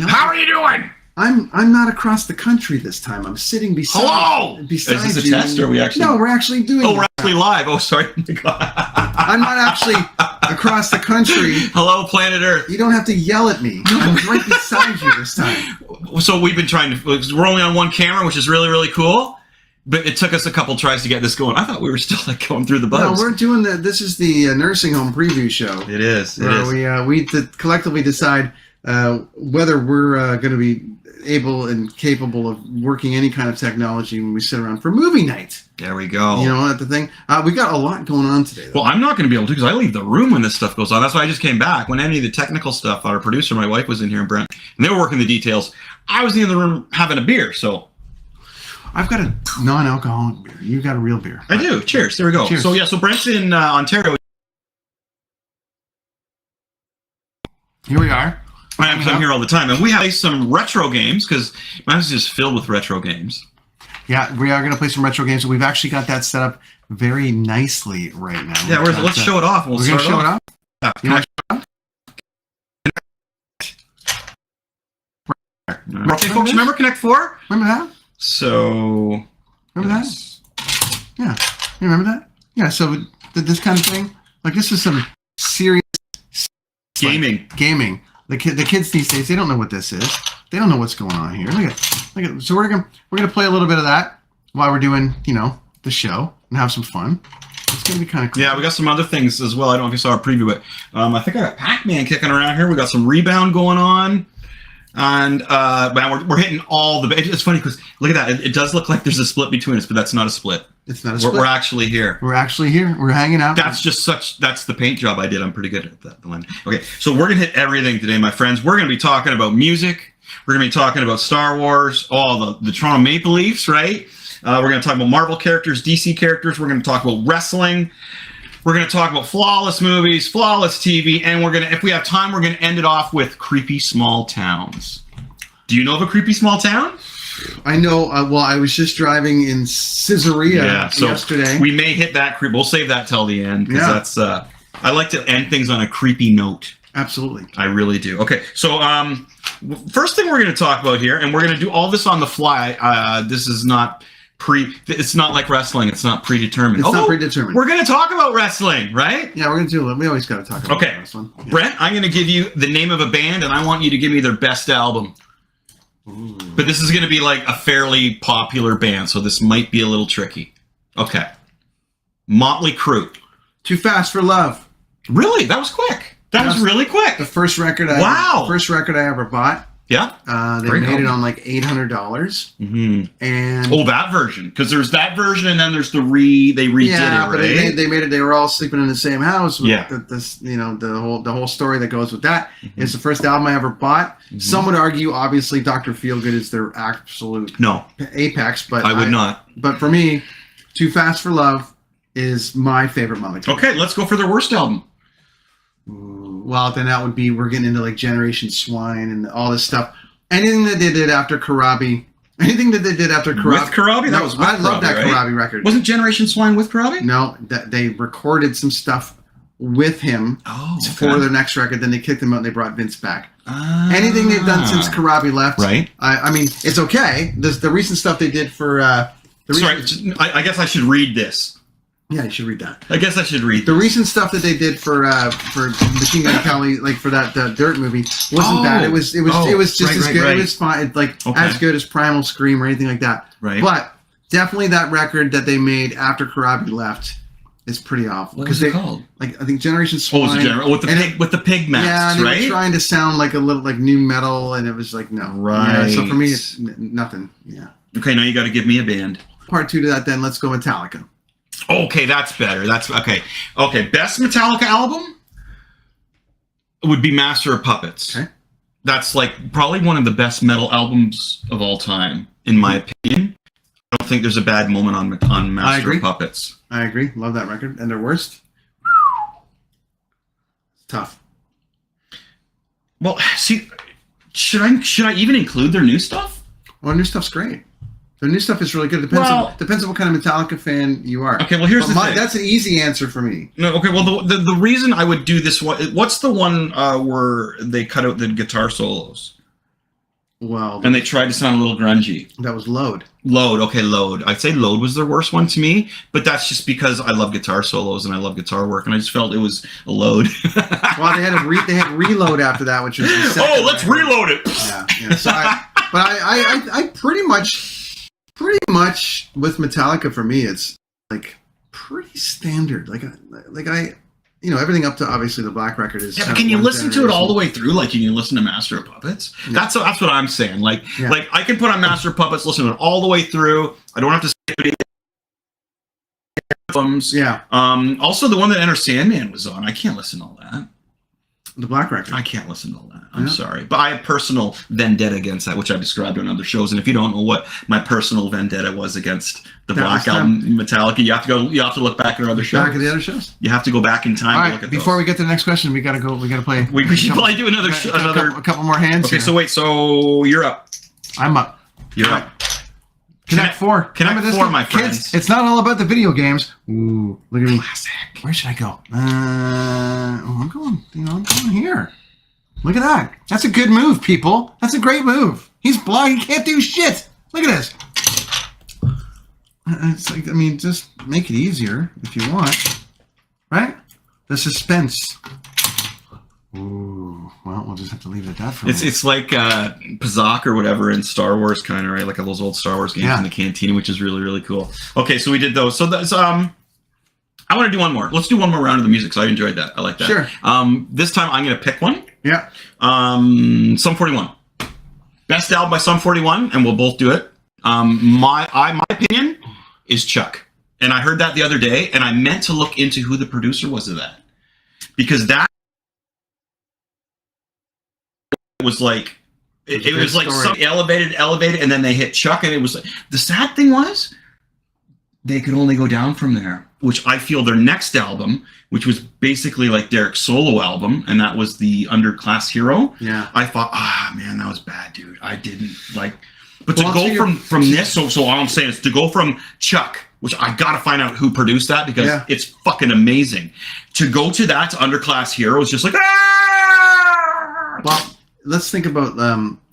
How are you doing? I'm not across the country this time. I'm sitting beside. Hello. Beside Is this a you. test, or are we actually? No, we're actually doing. Oh, we're actually live. Oh, sorry. I'm not actually across the country. Hello, planet Earth. You don't have to yell at me. I'm right beside you this time. So we've been trying to. We're only on one camera, which is really, really cool. But it took us a couple tries to get this going. I thought we were still like going through the bugs. No, we're doing the. This is the nursing home preview show. It is. It where is. We collectively decide whether we're going to be able and capable of working any kind of technology when we sit around for movie night. There we go. You know, the thing. We got a lot going on today, though. Well, I'm not going to be able to because I leave the room when this stuff goes on. That's why I just came back. When any of the technical stuff, our producer, my wife, was in here, and Brent, and they were working the details. I was in the other room having a beer, so. I've got a non-alcoholic beer. You've got a real beer. I do. Cheers. There we go. Cheers. So, yeah, so Brent's in Ontario. Here we are. I'm here all the time. And we have some retro games because my house is just filled with retro games. Yeah, we are going to play some retro games. So we've actually got that set up very nicely right now. Yeah, let's show it off. We're going to show it off? Yeah. You want to show it off? Okay, folks, remember Connect 4? Remember that? So... Remember that? Yeah. You remember that? Yeah, so this kind of thing. Like, this is some serious... Gaming. Gaming. The kids these days, they don't know what this is. They don't know what's going on here. Look at. So we're gonna play a little bit of that while we're doing, the show and have some fun. It's gonna be kind of cool. Yeah, we got some other things as well. I don't know if you saw our preview, but I think I got Pac-Man kicking around here. We got some Rebound going on, and man, we're hitting all the. It's funny because look at that. It does look like there's a split between us, but that's not a split. It's not a split. We're actually here. We're actually here. We're hanging out. That's the paint job I did. I'm pretty good at that. Okay, so we're gonna hit everything today, my friends. We're gonna be talking about music. We're gonna be talking about Star Wars, all the Toronto Maple Leafs, right? We're gonna talk about Marvel characters, DC characters. We're gonna talk about wrestling. We're gonna talk about flawless movies, flawless TV, and if we have time, we're gonna end it off with creepy small towns. Do you know of a creepy small town? I know. Well, I was just driving in Caesarea yesterday. We may hit that creep. We'll save that till the end because that's. I like to end things on a creepy note. Absolutely, I really do. Okay, so first thing we're going to talk about here, and we're going to do all this on the fly. This is not It's not like wrestling. It's not predetermined. It's not predetermined. We're going to talk about wrestling, right? Yeah, we're going to do it. We always got to talk about wrestling. Yeah. Brent, I'm going to give you the name of a band, and I want you to give me their best album. Ooh. But this is going to be like a fairly popular band, so this might be a little tricky. Okay. Motley Crue. Too Fast for Love. Really? That was quick. That was really quick. The first record I ever bought. Yeah. They made it on like $800. Mm-hmm. And that version. Because there's that version and then there's they redid it, right? Yeah, but they made it, they were all sleeping in the same house. With yeah. The whole story that goes with that. Mm-hmm. It's the first album I ever bought. Mm-hmm. Some would argue, obviously, Dr. Feelgood is their absolute apex. But I would not. But for me, Too Fast for Love is my favorite Motley Crue. Okay, let's go for their worst album. Well, then that would be, we're getting into like Generation Swine and all this stuff. Anything that they did after Karabi. Anything that they did after Karabi. With Karabi? That was with I love that Karabi record. Wasn't Generation Swine with Karabi? No, they recorded some stuff with him for their next record. Then they kicked him out and they brought Vince back. Anything they've done since Karabi left. Right. I mean, it's okay. The recent stuff they did for... I guess I should read this. Yeah, you should read that. I guess I should read the recent stuff that they did for Machine Gun Kelly, like for that Dirt movie, wasn't bad. It was just as good. Right. It was fine, as good as Primal Scream or anything like that. Right. But definitely that record that they made after Karabi left is pretty awful. What was it called? Like I think Generation Swine. With the pig masks, yeah, and right? They were trying to sound like a little like new metal, and it was like no. Right. Yeah, so for me, it's nothing. Yeah. Okay, now you got to give me a band. Part 2 to that, then let's go Metallica. Okay, that's better. That's okay. Okay, best Metallica album would be Master of Puppets. Okay. That's like probably one of the best metal albums of all time, in my opinion. I don't think there's a bad moment on Master of Puppets. I agree. Love that record. And their worst? Tough. Well, see, should I even include their new stuff? Well, new stuff's great. The new stuff is really good. It depends on what kind of Metallica fan you are. Okay, well, here's the thing. That's an easy answer for me. No, okay, well, the reason I would do this one... What's the one where they cut out the guitar solos? Well, And they tried to sound a little grungy. that was Load. Load. Okay, Load. I'd say Load was their worst one to me, but that's just because I love guitar solos and I love guitar work, and I just felt it was a load. Well, they had Reload after that, which was the second let's record. reload it. Yeah. So I pretty much with Metallica, for me, it's like pretty standard. Like I everything up to obviously the Black Record is. Yeah, but can you listen to it all the way through? Like, you can listen to Master of Puppets. Yeah. That's what I'm saying. Like Yeah. like I can put on Master of Puppets, listen to it all the way through. I don't have to skip it. Yeah, Also, the one that Enter Sandman was on, I can't listen to all that. the Black Record. I can't listen to all that. I'm Yeah. sorry, but I have personal vendetta against that, which I've described on other shows. And if you don't know what my personal vendetta was against the That Black was Album, Metallica, you have to look back at our other shows. Back at the other shows. You have to go back in time All to right, look at before those. we get to the next question, we gotta play. We should probably do another a couple more hands. Okay, here. so wait, so you're up. I'm up. You're All up. right. Connect 4. Connect Remember this 4, one? my Kids, friends. it's not all about the video games. Ooh, look at me. Classic. Where should I go? I'm going here. Look at that. That's a good move, people. That's a great move. He's blind. He can't do shit. Look at this. It's like, just make it easier if you want. Right? The suspense. Ooh. Well, we'll just have to leave it at that for a minute. It's like Pazak or whatever in Star Wars, kind of, right? Like those old Star Wars games Yeah. in the canteen, which is really, really cool. Okay, so we did those. So that's I want to do one more. Let's do one more round of the music. So I enjoyed that. I like that. Sure. This time I'm going to pick one. Yeah. Sum 41. Best album by Sum 41, and we'll both do it. My opinion is Chuck. And I heard that the other day, and I meant to look into who the producer was of that. Because that was like, it was like some elevated, and then they hit Chuck, and it was like, the sad thing was, they could only go down from there, which I feel their next album, which was basically like Derek's solo album, and that was the Underclass Hero. Yeah. I thought, man, that was bad, dude. I didn't like, but Well, to go from this, so all I'm saying is to go from Chuck, which I gotta find out who produced that because it's fucking amazing. To go to that to Underclass Hero is just like, Well, let's think about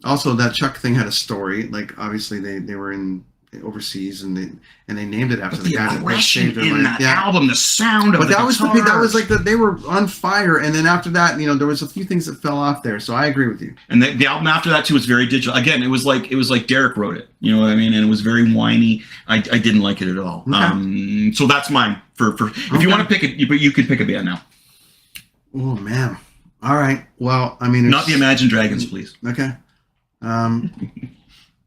also that Chuck thing had a story. Like obviously they were in overseas and they named it after but the the guy that aggression saved their in life. that album, the sound of But the that was the big, that was like guitars. they were on fire, and then after that, there was a few things that fell off there. So I agree with you. And the album after that too was very digital. Again, it was like Derek wrote it. You know what I mean? And it was very whiny. I didn't like it at all. Okay. So that's mine. For if you want to pick it, but you can pick a band now. Oh man. All right. Well, Not the Imagine Dragons, please. Okay.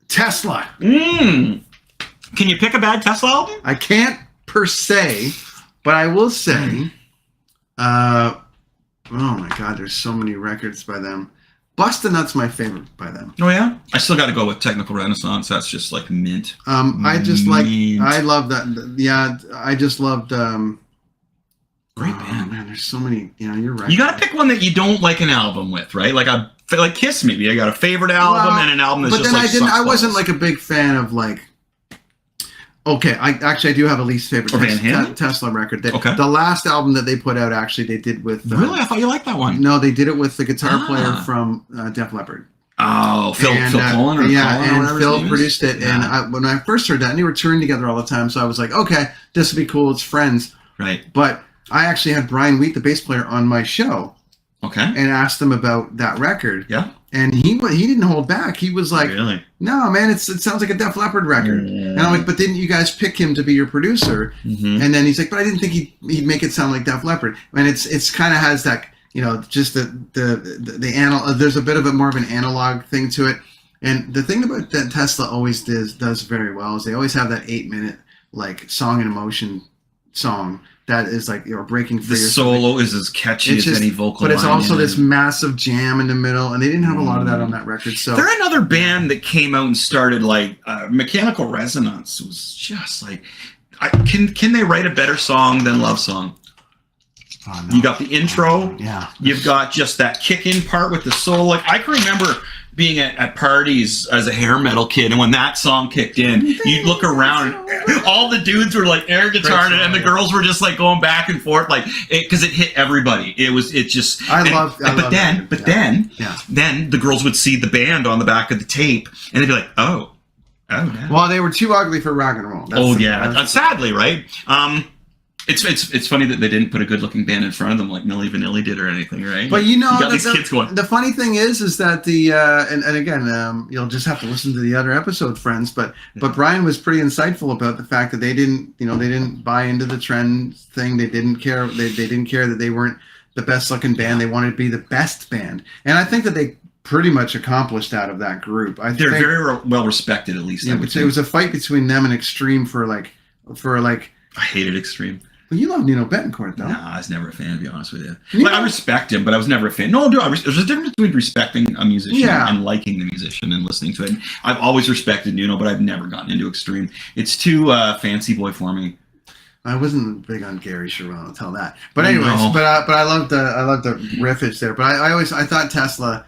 Tesla. Can you pick a bad Tesla album? I can't per se, but I will say, oh my God, there's so many records by them. Bust a Nut's my favorite by them. Oh yeah, I still got to go with Technical Renaissance. That's just like mint. I just Mint. I love that. Yeah, I just loved. Great band. Man, there's so many. You're right. You got to pick one that you don't like an album with, right? Like Kiss, maybe. I got a favorite album and an album that's but just then like. I sucks wasn't balls. like a big fan of like. Okay, I do have a least favorite Or Van Halen? Tesla record. Okay. The last album that they put out, actually, they did with. Really, I thought you liked that one. No, they did it with the guitar player from Def Leppard. Oh, Phil Collen, or yeah, Colin, or and whatever his Phil name is? produced it. Yeah. And when I first heard that, and they were touring together all the time, so I was like, okay, this would be cool. It's friends. Right. But I actually had Brian Wheat, the bass player, on my show, Okay. and asked him about that record. Yeah. And he didn't hold back. He was like, Really? "No, man, it sounds like a Def Leppard record." And I'm like, "But didn't you guys pick him to be your producer?" Mm-hmm. And then he's like, "But I didn't think he'd make it sound like Def Leppard." And it's kind of has that, just the analog. There's a bit of more of an analog thing to it. And the thing about that Tesla always does very well is they always have that 8-minute like song and emotion song that is like breaking free. The solo is as catchy as any vocal but it's line also in this it. massive jam in the middle, and they didn't have a lot of that on that record. So They're another band that came out and started like Mechanical Resonance was just like, can they write a better song than Love Song? Oh, no. You got the intro. Yeah. You've got just that kick-in part with the solo. Like I can remember being at parties as a hair metal kid, and when that song kicked in, you'd look around, and all the dudes were like air guitar, and the girls were just like going back and forth, like because it hit everybody. Then the girls would see the band on the back of the tape, and they'd be like, oh. Yeah. Well, they were too ugly for rock and roll. Sadly, right? It's funny that they didn't put a good-looking band in front of them like Milli Vanilli did or anything, right? But you got these kids going. The funny thing is that the and again, you'll just have to listen to the other episode, friends. But Brian was pretty insightful about the fact that they didn't buy into the trend thing. They didn't care. They didn't care that they weren't the best-looking band. They wanted to be the best band, and I think that they pretty much accomplished out of that group. They're very well respected, at least. Yeah, it was a fight between them and Extreme for like. I hated Extreme. Well, you love Nino Bettencourt, though. Nah, I was never a fan, to be honest with you. I respect him, but I was never a fan. No, dude, there's a difference between respecting a musician and liking the musician and listening to it. I've always respected Nuno, but I've never gotten into Extreme. It's too fancy boy for me. I wasn't big on Gary Cherone, I'll tell that. But anyways, but I loved the riffage there. But I thought Tesla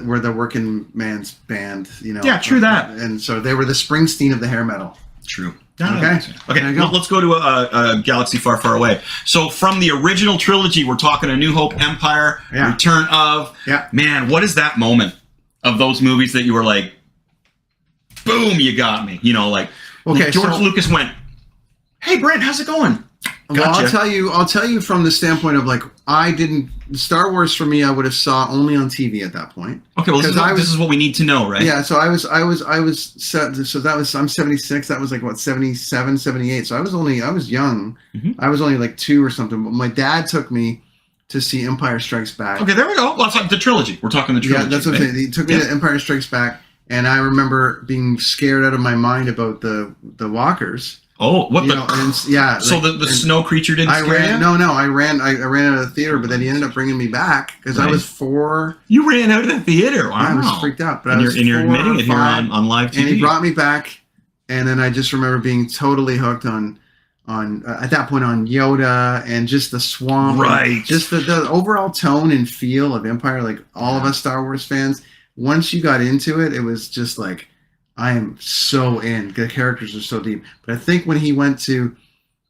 were the working man's band, Yeah, true that. And so they were the Springsteen of the hair metal. True. Okay. Let's go to a galaxy far, far away. So from the original trilogy, we're talking A New Hope, Empire, Return of. Yeah. Man, what is that moment of those movies that you were like, boom, you got me? George Lucas went, hey, Brent, how's it going? Gotcha. Well, I'll tell you from the standpoint of Star Wars for me, I would have saw only on TV at that point. Okay, well, this is what we need to know, right? Yeah, so I was set. So I'm 76. That was like what 77, 78. So I was young. Mm-hmm. I was only like 2 or something. But my dad took me to see Empire Strikes Back. Okay, there we go. Well, that's the trilogy. We're talking the trilogy. Yeah, that's what I'm saying. He took me to Empire Strikes Back, and I remember being scared out of my mind about the walkers. Oh, what So the snow creature didn't scare you? No, I ran out of the theater, but then he ended up bringing me back because I was 4. You ran out of the theater? Wow. I was freaked out. But you're admitting it here on live TV. And he brought me back, and then I just remember being totally hooked on at that point on Yoda and just the swamp. Right. Just the overall tone and feel of Empire, like all of us Star Wars fans. Once you got into it, it was just like, I am so in. The characters are so deep. But I think when he went to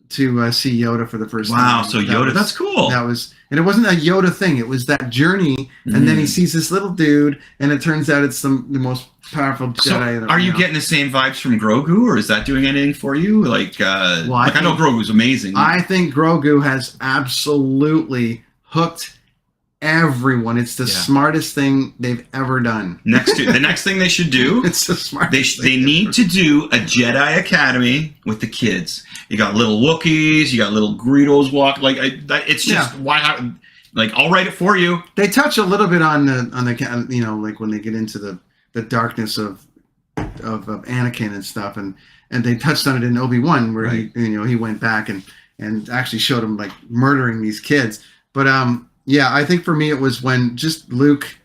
see Yoda for the first time. Wow, so Yoda, that's cool. And it wasn't a Yoda thing. It was that journey. And then he sees this little dude, and it turns out it's the most powerful Jedi. So are you getting the same vibes from Grogu, or is that doing anything for you? I know Grogu's amazing. I think Grogu has absolutely hooked everyone. It's the smartest thing they've ever done. The next thing they should do, it's the smartest they need to do a Jedi Academy with the kids. You got little Wookiees, you got little Greedos walk. It's just why. I'll write it for you. They touch a little bit on the like when they get into the darkness of Anakin and stuff, and they touched on it in Obi-Wan where he went back and actually showed him like murdering these kids, but yeah, I think for me it was when just Luke,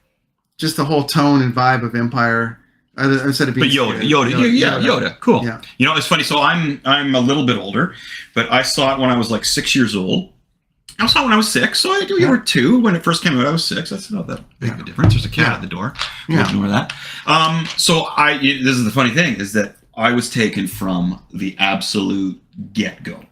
just the whole tone and vibe of Empire. Instead of being Yoda, cool. Yeah. It's funny. So I'm a little bit older, but I saw it when I was like 6 years old. I saw it when I was 6, so you were 2 when it first came out. I was 6. That's not that big of a difference. There's a cat at the door. We'll ignore that. This is the funny thing is that I was taken from the absolute get-go.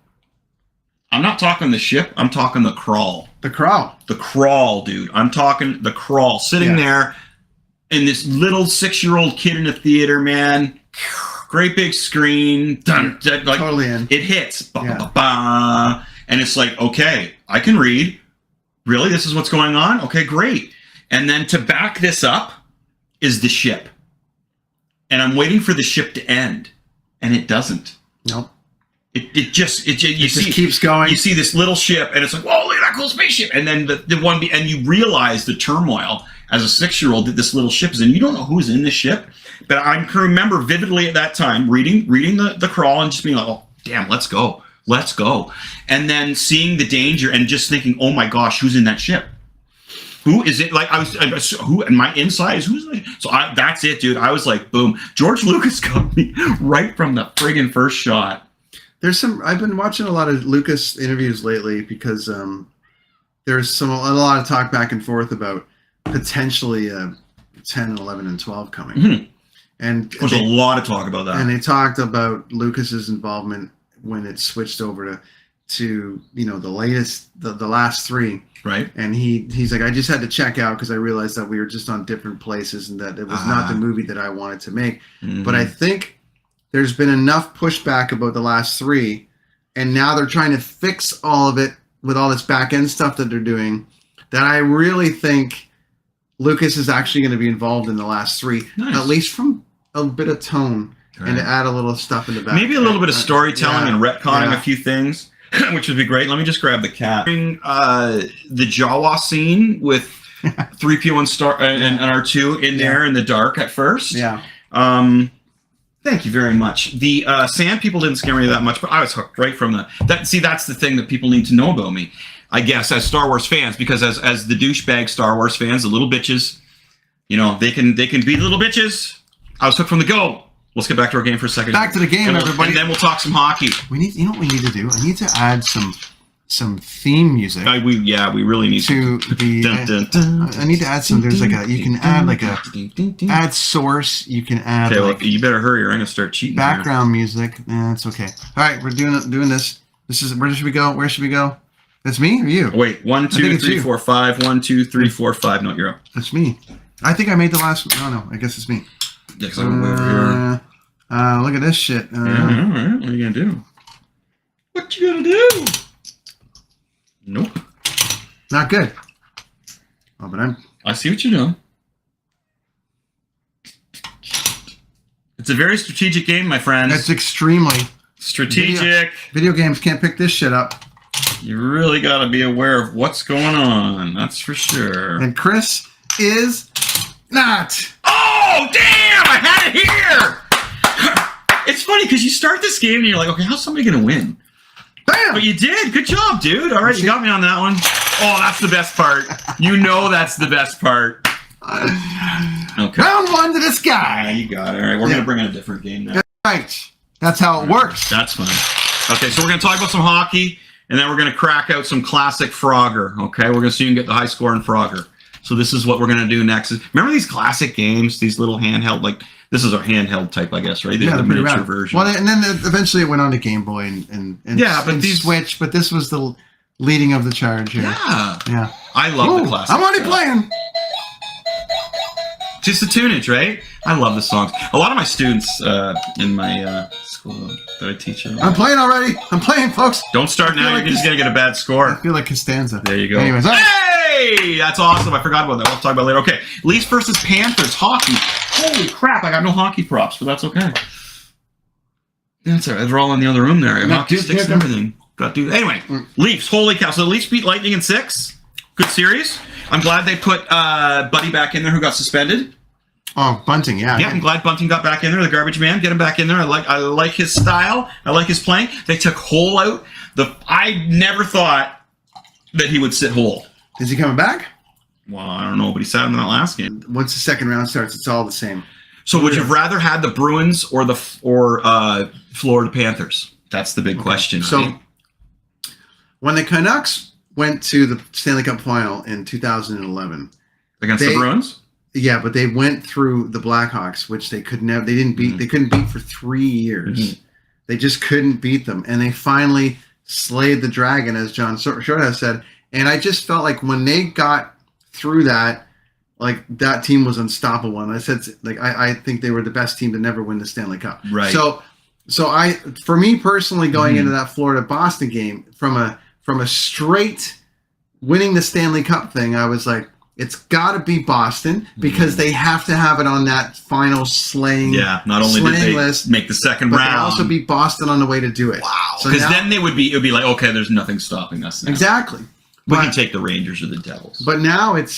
I'm not talking the ship. I'm talking the crawl. The crawl. The crawl, dude. I'm talking the crawl. Sitting there, and this little 6-year-old kid in a theater, man. Great big screen. Totally in. It hits. Ba, ba, ba, and it's like, okay, I can read. Really? This is what's going on? Okay, great. And then to back this up is the ship. And I'm waiting for the ship to end. And it doesn't. Nope. It just keeps going. You see this little ship, and it's like, whoa, look at that cool spaceship. And then and you realize the turmoil as a 6-year-old that this little ship is in. You don't know who's in the ship, but I can remember vividly at that time reading the crawl and just being like, oh, damn, let's go, and then seeing the danger and just thinking, oh my gosh, who's in that ship? Who is it? Like I was who? And my inside is who's like, so that's it, dude. I was like, boom. George Lucas got me right from the friggin' first shot. I've been watching a lot of Lucas interviews lately because there's a lot of talk back and forth about potentially 10, 11, and 12 coming. Mm-hmm. And there's a lot of talk about that. And they talked about Lucas's involvement when it switched over to the latest, the last 3. Right. And he's like, I just had to check out because I realized that we were just on different places and that it was not the movie that I wanted to make. Mm-hmm. But I think there's been enough pushback about the last 3, and now they're trying to fix all of it with all this back end stuff that they're doing, that I really think Lucas is actually going to be involved in the last 3, nice. At least from a bit of tone, right. And to add a little stuff in the back. Maybe a little bit of storytelling and retconning a few things, which would be great. Let me just grab the cat. The Jawa scene with 3PO and R2 in there in the dark at first. Yeah. Thank you very much. The Sand people didn't scare me that much, but I was hooked right from that. See, that's the thing that people need to know about me, I guess, as Star Wars fans, because as the douchebag Star Wars fans, the little bitches, they can be little bitches. I was hooked from the go. Let's get back to our game for a second. Back to the game, everybody. And then we'll talk some hockey. We need, what we need to do? I need to add some theme music. We really need to the. I need to add some. There's you can add add source. You can add. Okay, well, you better hurry or I'm gonna start cheating. Background music. It's okay. All right, we're doing this. This is where should we go? Where should we go? That's me or you? Wait, 1, 2, 3, 4, 5. 1, 2, 3, 4, 5. No, you're up. That's me. I think I made the last one. No, I guess it's me. Yeah, because I'm over here. Look at this shit. All right. What are you gonna do? What you gonna do? Nope. Not good. Oh, but I see what you're doing. It's a very strategic game, my friends. It's extremely strategic. Video games can't pick this shit up. You really got to be aware of what's going on. That's for sure. And Chris is not. Oh, damn! I had it here! It's funny because you start this game and you're like, okay, how's somebody going to win? Bam! But you did. Good job, dude. All right, you got me on that one. Oh, that's the best part. That's the best part. Okay. Round 1 to the sky. Yeah, you got it. All right, we're going to bring in a different game now. Right. That's how it works. That's fine. Okay, so we're going to talk about some hockey, and then we're going to crack out some classic Frogger. Okay, we're going to see who can get the high score in Frogger. So this is what we're going to do next. Remember these classic games, these little handheld, this is our handheld type, I guess, right? Yeah, the miniature version. Well, and then eventually it went on to Game Boy and Switch, but this was the leading of the charge here. Yeah. I love the classic. I'm already playing. Just the tunage, right? I love the songs. A lot of my students in my school that I teach. I'm playing already. I'm playing, folks. Don't start now. You're just going to get a bad score. I feel like Costanza. There you go. Anyways, hey! That's awesome. I forgot about that. We'll talk about it later. Okay. Leafs versus Panthers. Hockey. Holy crap. I got no hockey props, but that's okay. That's all right. They're all in the other room there. Hockey sticks and everything. Anyway, Leafs. Holy cow. So the Leafs beat Lightning in 6. Good series. I'm glad they put Buddy back in there who got suspended. Oh, Bunting, yeah. Yeah, I'm glad Bunting got back in there. The garbage man, get him back in there. I like his style. I like his playing. They took Hole out. I never thought that he would sit Hole. Is he coming back? Well, I don't know, but he sat in that last game. Once the second round starts, it's all the same. So would you have rather had the Bruins or Florida Panthers? That's the big question. So right? When the Canucks went to the Stanley Cup final in 2011 against the Bruins. Yeah, but they went through the Blackhawks, which they could never. They didn't beat. Mm-hmm. They couldn't beat for 3 years. Mm-hmm. They just couldn't beat them, and they finally slayed the dragon, as John Short has said. And I just felt like when they got through that, that team was unstoppable. And I said, I think they were the best team to never win the Stanley Cup. Right. So for me personally, going into that Florida Boston game from a straight winning the Stanley Cup thing, I was like, it's got to be Boston because they have to have it on that final slaying. Yeah, not only did they make the second round, but also beat Boston on the way to do it. Wow. Because so then it would be like, okay, there's nothing stopping us now. Exactly. We can take the Rangers or the Devils. But now with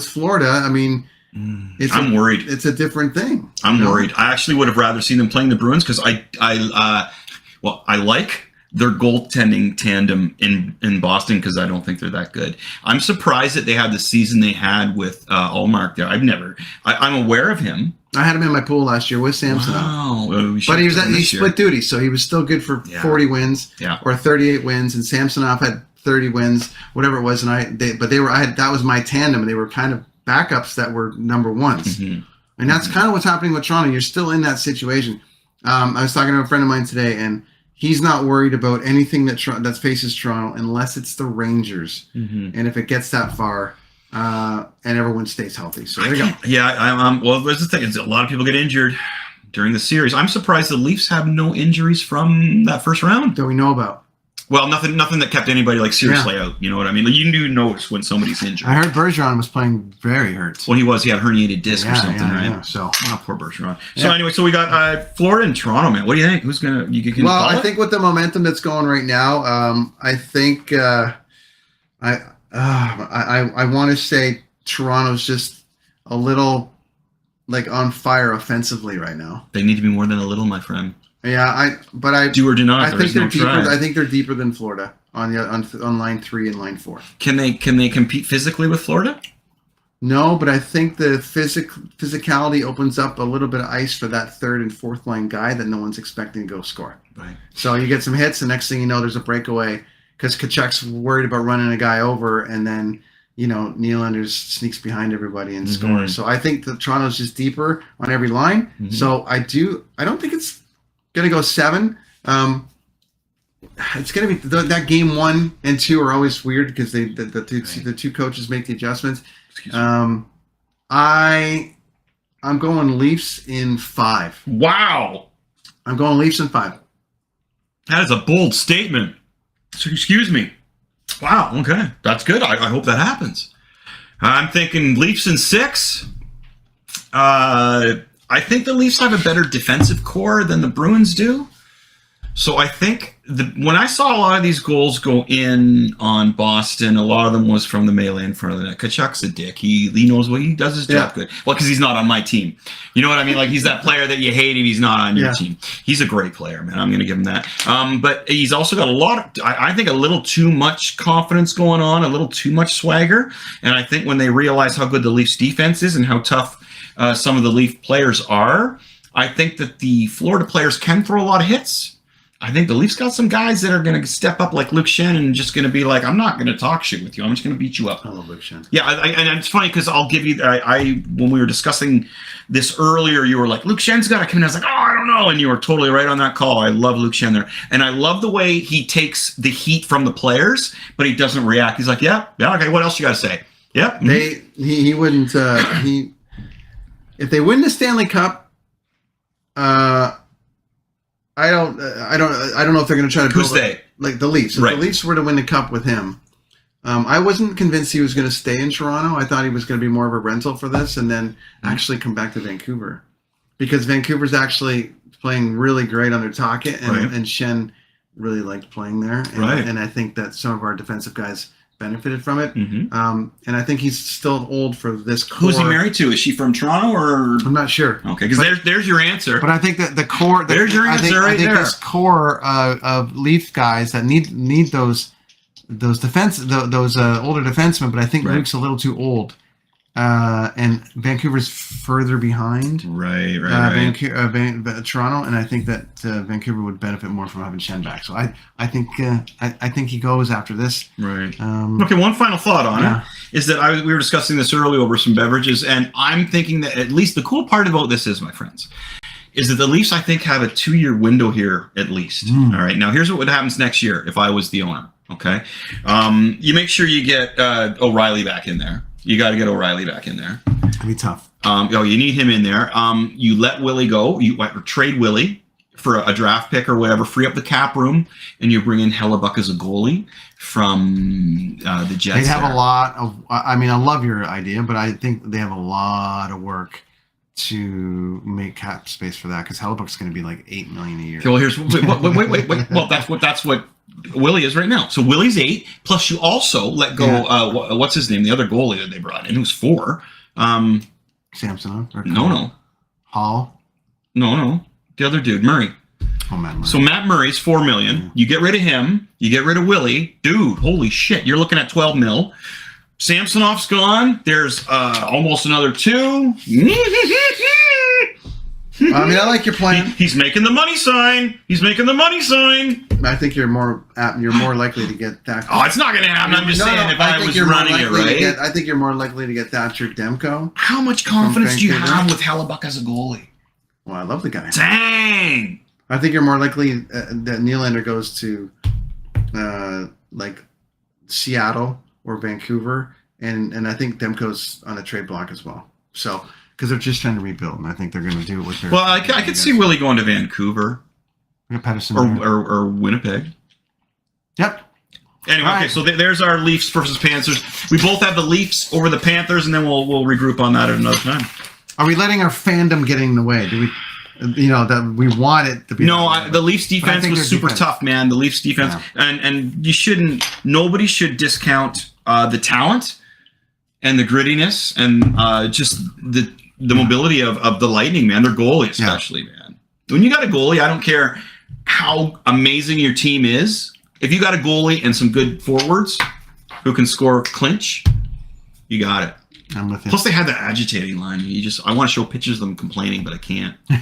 Florida, I mean, I'm worried. It's a different thing. I'm worried. I actually would have rather seen them playing the Bruins because I like their goaltending tandem in Boston because I don't think they're that good. I'm surprised that they had the season they had with Ullmark there. I'm aware of him. I had him in my pool last year with Samsonov. Wow. But he split duty, so he was still good for 40 wins or 38 wins, and Samsonov had 30 wins, whatever it was, that was my tandem, and they were kind of backups that were number ones. And that's kind of what's happening with Toronto. You're still in that situation. I was talking to a friend of mine today, and he's not worried about anything that faces Toronto unless it's the Rangers. And if it gets that far, and everyone stays healthy. So there you go. Yeah, well, there's the thing. A lot of people get injured during the series. I'm surprised the Leafs have no injuries from that first round. That we know about. Well, nothing that kept anybody like seriously out. You know what I mean? Like, you do notice when somebody's injured. I heard Bergeron was playing very hurt. Well, he had a herniated disc or something, right? Yeah, so poor Bergeron. So anyway, so we got Florida and Toronto, man. What do you think? Who's gonna? Well, I think with the momentum that's going right now, I think I want to say Toronto's just a little like on fire offensively right now. They need to be more than a little, my friend. Yeah, I do or do not. I think they're deeper. I think they're deeper than Florida on line 3 and line 4. Can they compete physically with Florida? No, but I think the physicality opens up a little bit of ice for that third and fourth line guy that no one's expecting to go score. Right. So you get some hits, and next thing you know, there's a breakaway because Tkachuk's worried about running a guy over, and then Nylander sneaks behind everybody and scores. So I think that Toronto's just deeper on every line. So I don't think it's gonna go 7. It's gonna be that game 1 and 2 are always weird because the two coaches make the adjustments. I'm going Leafs in 5. Wow, I'm going Leafs in 5. That is a bold statement. So excuse me. Wow. Okay, that's good. I hope that happens. I'm thinking Leafs in 6. I think the Leafs have a better defensive core than the Bruins do. So I think when I saw a lot of these goals go in on Boston, a lot of them was from the melee in front of the net. Kachuk's a dick. He knows what he does his job good. Well, because he's not on my team. You know what I mean? Like, he's that player that you hate if he's not on your team. He's a great player, man. I'm going to give him that. But he's also got a lot of, I think, a little too much confidence going on, a little too much swagger. And I think when they realize how good the Leafs defense is and how tough some of the Leaf players are, I think that the Florida players can throw a lot of hits. I think the Leafs got some guys that are going to step up like Luke Shen and just going to be like, I'm not going to talk shit with you. I'm just going to beat you up. I love Luke Shen. Yeah, and it's funny because I'll give you, when we were discussing this earlier, you were like, Luke Shen's got to come in. I was like, oh, I don't know. And you were totally right on that call. I love Luke Shen there. And I love the way he takes the heat from the players, but he doesn't react. He's like, yeah, okay, what else you got to say? Yeah. He wouldn't, if they win the Stanley Cup, I don't know if they're going to try to build like the Leafs. If the Leafs were to win the cup with him, I wasn't convinced he was going to stay in Toronto. I thought he was going to be more of a rental for this and then actually come back to Vancouver, because Vancouver's actually playing really great under Tocchet, and Shen really liked playing there. And I think that some of our defensive guys benefited from it. And I think he's still old for this core. Who's he married to? Is she from Toronto or? I'm not sure. Okay, because there's your answer. But I think that the core. There's your answer I think this core of Leaf guys that need those older defensemen. But I think Luke's a little too old. And Vancouver's further behind. Right. Toronto, and I think that Vancouver would benefit more from having Shen back. So I think he goes after this. Right. Okay. One final thought on it is that we were discussing this earlier over some beverages, and I'm thinking that at least the cool part about this is, my friends, is that the Leafs, I think, have a 2-year window here at least. All right. Now here's what happens next year if I was the owner. Okay. You make sure you get O'Reilly back in there. You got to get O'Reilly back in there. That'd be tough. You need him in there. You let Willie go. You trade Willie for a draft pick or whatever. Free up the cap room, and you bring in Hellebuck as a goalie from the Jets. They have a lot of. I mean, I love your idea, but I think they have a lot of work to make cap space for that, because Hellebuck's going to be like $8 million a year. Okay, well, here's wait. Well, that's what Willie is right now. So Willie's 8. Plus, you also let go. What's his name? The other goalie that they brought in, who's 4. Samsonov? No. Hall? No. The other dude, Murray. Oh, Matt Murray. So Matt Murray's $4 million. Yeah. You get rid of him. You get rid of Willie. Dude, holy shit. You're looking at $12 million. Samsonov's gone. There's almost another 2. I mean, I like your plan. He's making the money sign. He's making the money sign. I think you're more likely to get that. Oh, it's not going to happen. I'm just saying if I was running it, right? I think you're more likely to get Thatcher Demko. How much confidence do you have with Hellebuck as a goalie? Well, I love the guy. Dang. I think you're more likely that Nylander goes to like Seattle or Vancouver, and I think Demko's on a trade block as well. So. Because they're just trying to rebuild, and I think they're going to do it with their... Well, I could see Willie going to Vancouver. Or Winnipeg. Yep. Anyway, okay, so there's our Leafs versus Panthers. We both have the Leafs over the Panthers, and then we'll regroup on that at another time. Are we letting our fandom get in the way? Do we... that we want it to be... No, the Leafs defense was super tough, man. The Leafs defense. Yeah. And you shouldn't... Nobody should discount the talent and the grittiness and just the mobility of the Lightning, man. Their goalie especially, man. When you got a goalie, I don't care how amazing your team is. If you got a goalie and some good forwards who can score clinch, you got it. I'm with you. Plus, they had that agitating line. I want to show pictures of them complaining, but I can't. All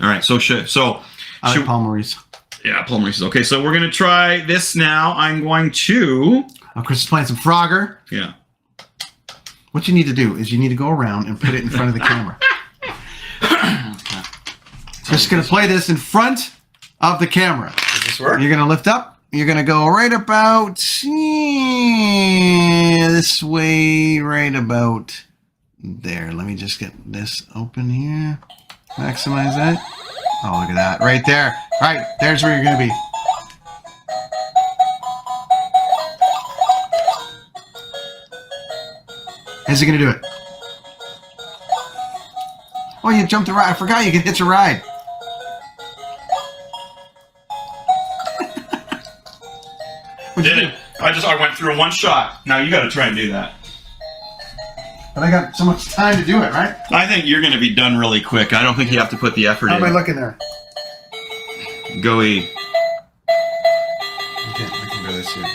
right, I like Paul Maurice. Yeah, Paul Maurice. Okay, so we're going to try this now. I'm going to... Oh, Chris is playing some Frogger. Yeah. What you need to do is you need to go around and put it in front of the camera. Just going to play this in front of the camera. Does this work? You're going to lift up. You're going to go right about this way, right about there. Let me just get this open here. Maximize that. Oh, look at that. Right there. All right, there's where you're going to be. How's he going to do it? Oh, you jumped the ride. I forgot you could hitch a ride. Did it. I went through in one shot. Now you got to try and do that. But I got so much time to do it, right? I think you're going to be done really quick. I don't think you have to put the effort in. in. How am I looking there? Go E. I can barely see it,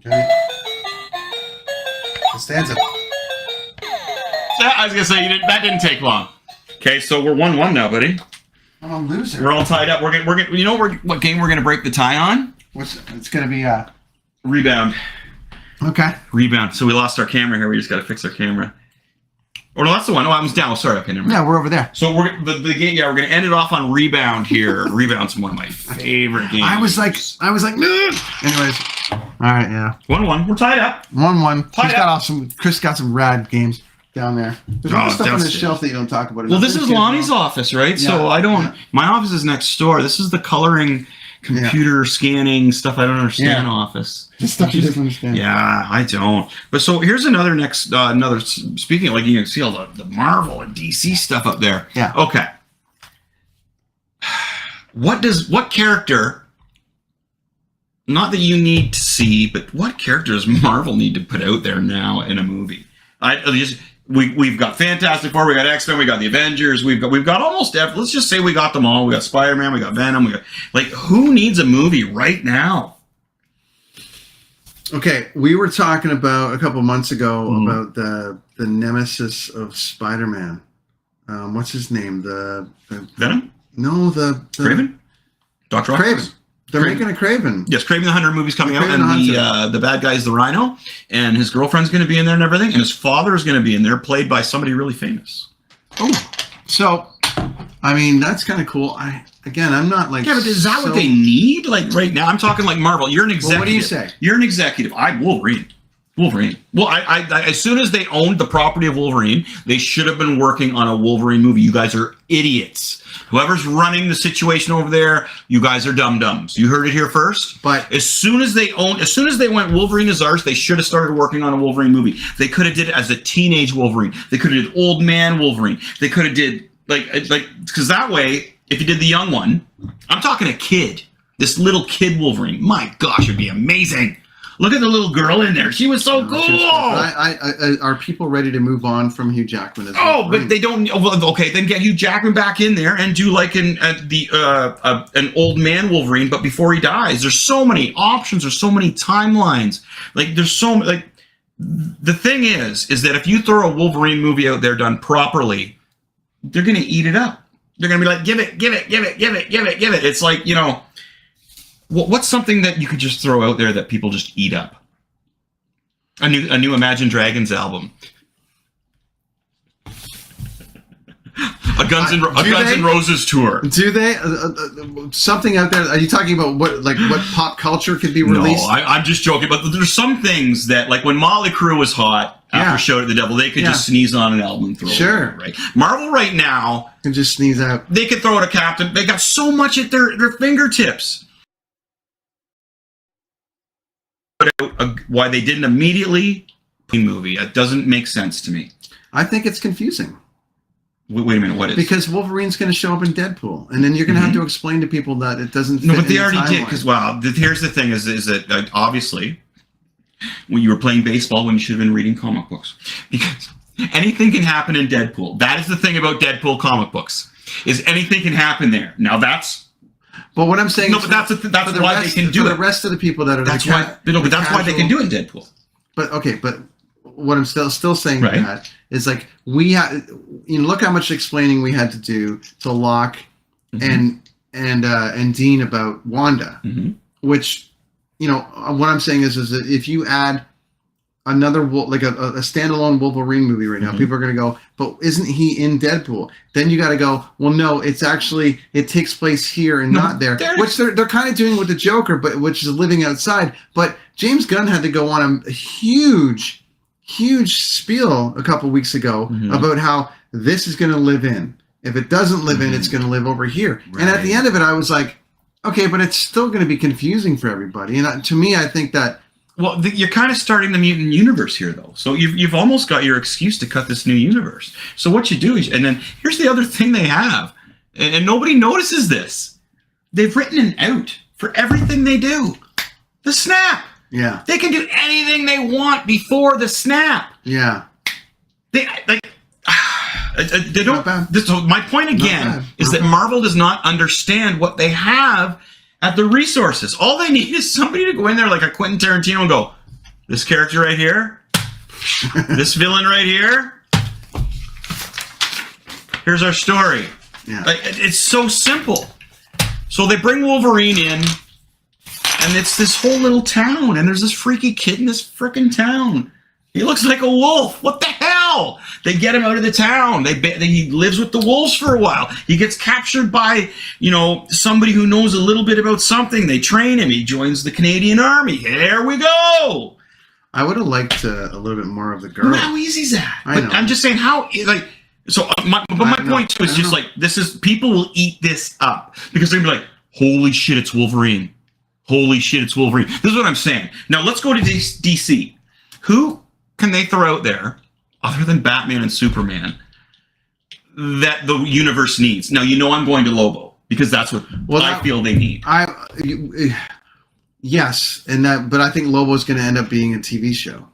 but... Okay. Stanza. I was gonna say that didn't take long. Okay, so we're 1-1 now, buddy. I'm a loser. We're all tied up. We're gonna. You know what game we're gonna break the tie on? It's gonna be rebound. Okay. Rebound. So we lost our camera here. We just gotta fix our camera. Oh no, that's the one. Oh, I was down. Sorry. Okay, never mind. Yeah, we're over there. So we're the game. Yeah, we're gonna end it off on rebound here. Rebound's one of my favorite games. I was like, no. Anyways. All right, yeah. 1-1. We're tied up. 1-1. Chris got some rad games down there. There's all stuff on the shelf that you don't talk about. Well, this is Lonnie's office, right? Yeah, so I don't. Yeah. My office is next door. This is the coloring, computer scanning stuff I don't understand office. Just stuff you don't understand. Yeah, I don't. But so here's another speaking of, like, you can see all the Marvel and DC stuff up there. Yeah. Okay. What character? Not that you need to see, but what characters Marvel need to put out there now in a movie? We've got Fantastic Four, we got X-Men, we got the Avengers, we've got almost let's just say we got them all. We got Spider-Man, we got Venom, who needs a movie right now? Okay, we were talking about a couple months ago about the nemesis of Spider-Man. What's his name? The Venom? No, the Kraven? Dr. Kraven. They're making a Kraven. Yes, Kraven the Hunter movie's coming out, and the bad guy's the Rhino, and his girlfriend's going to be in there and everything, and his father is going to be in there, played by somebody really famous. Oh, so, I mean, that's kind of cool. I'm not like... Yeah, but is that what they need? Like, right now, I'm talking like Marvel. You're an executive. Well, what do you say? You're an executive. Wolverine. Well, I as soon as they owned the property of Wolverine, they should have been working on a Wolverine movie. You guys are idiots. Whoever's running the situation over there, you guys are dum-dums. You heard it here first. But as soon as they went Wolverine is ours, they should have started working on a Wolverine movie. They could have did it as a teenage Wolverine. They could have did old man Wolverine. They could have did like because that way, if you did the young one, I'm talking a kid, this little kid Wolverine. My gosh, it'd be amazing. Look at the little girl in there. She was so cool. Are people ready to move on from Hugh Jackman? But they don't. Well, okay, then get Hugh Jackman back in there and do like an old man Wolverine, but before he dies. There's so many options. There's so many timelines. The thing is that if you throw a Wolverine movie out there done properly, they're going to eat it up. They're going to be like, give it. It's like, you know, what's something that you could just throw out there that people just eat up? A new Imagine Dragons album. A Guns N' Roses tour. Do they? Something out there? Are you talking about what pop culture could be released? No, I'm just joking. But there's some things that, like when Motley Crue was hot after Shout at the Devil, they could just sneeze on an album and throw it out, right? Marvel right now can just sneeze out. They could throw it a Captain. They got so much at their fingertips. Why they didn't immediately put a movie? It doesn't make sense to me. I think it's confusing. Wait a minute, what is? Because Wolverine's going to show up in Deadpool, and then you're going to have to explain to people that it doesn't fit. No, but they already did. Because here's the thing: is that obviously, when you were playing baseball, when you should have been reading comic books, because anything can happen in Deadpool. That is the thing about Deadpool comic books: is anything can happen there. Now that's. But what I'm saying, no, but that's why they can do it. For the rest of the people that are that's why. No, but that's why they can do it in Deadpool. But okay, but what I'm still saying that is like we had, look how much explaining we had to do to Locke and Dean about Wanda, which what I'm saying is that if you add another like a standalone Wolverine movie right now, people are going to go, but isn't he in Deadpool? Then you got to go, well, no, it takes place here and not there, which they're kind of doing with the Joker, but which is living outside. But James Gunn had to go on a huge spiel a couple weeks ago about how this is going to live in. If it doesn't live in, it's going to live over here. Right. And at the end of it, I was like, okay, but it's still going to be confusing for everybody. And to me, I think that. Well, you're kind of starting the mutant universe here, though. So you've almost got your excuse to cut this new universe. So what you do is, and then here's the other thing they have, and nobody notices this. They've written an out for everything they do. The snap. Yeah. They can do anything they want before the snap. Yeah. They don't. So my point again is that Marvel does not understand what they have at the resources. All they need is somebody to go in there like a Quentin Tarantino and go, this character right here, this villain right here, here's our story. Yeah. Like, it's so simple. So they bring Wolverine in, and it's this whole little town, and there's this freaky kid in this frickin' town. He looks like a wolf. What the hell? They get him out of the town. He lives with the wolves for a while. He gets captured by, somebody who knows a little bit about something. They train him. He joins the Canadian Army. Here we go. I would have liked a little bit more of the girl. How easy is that? I know. I'm just saying my point too is just like, people will eat this up because they're going to be like, holy shit, it's Wolverine. Holy shit, it's Wolverine. This is what I'm saying. Now let's go to DC. Who can they throw out there, other than Batman and Superman, that the universe needs? Now, I'm going to Lobo, because that's what I feel they need. Yes, but I think Lobo's going to end up being a TV show.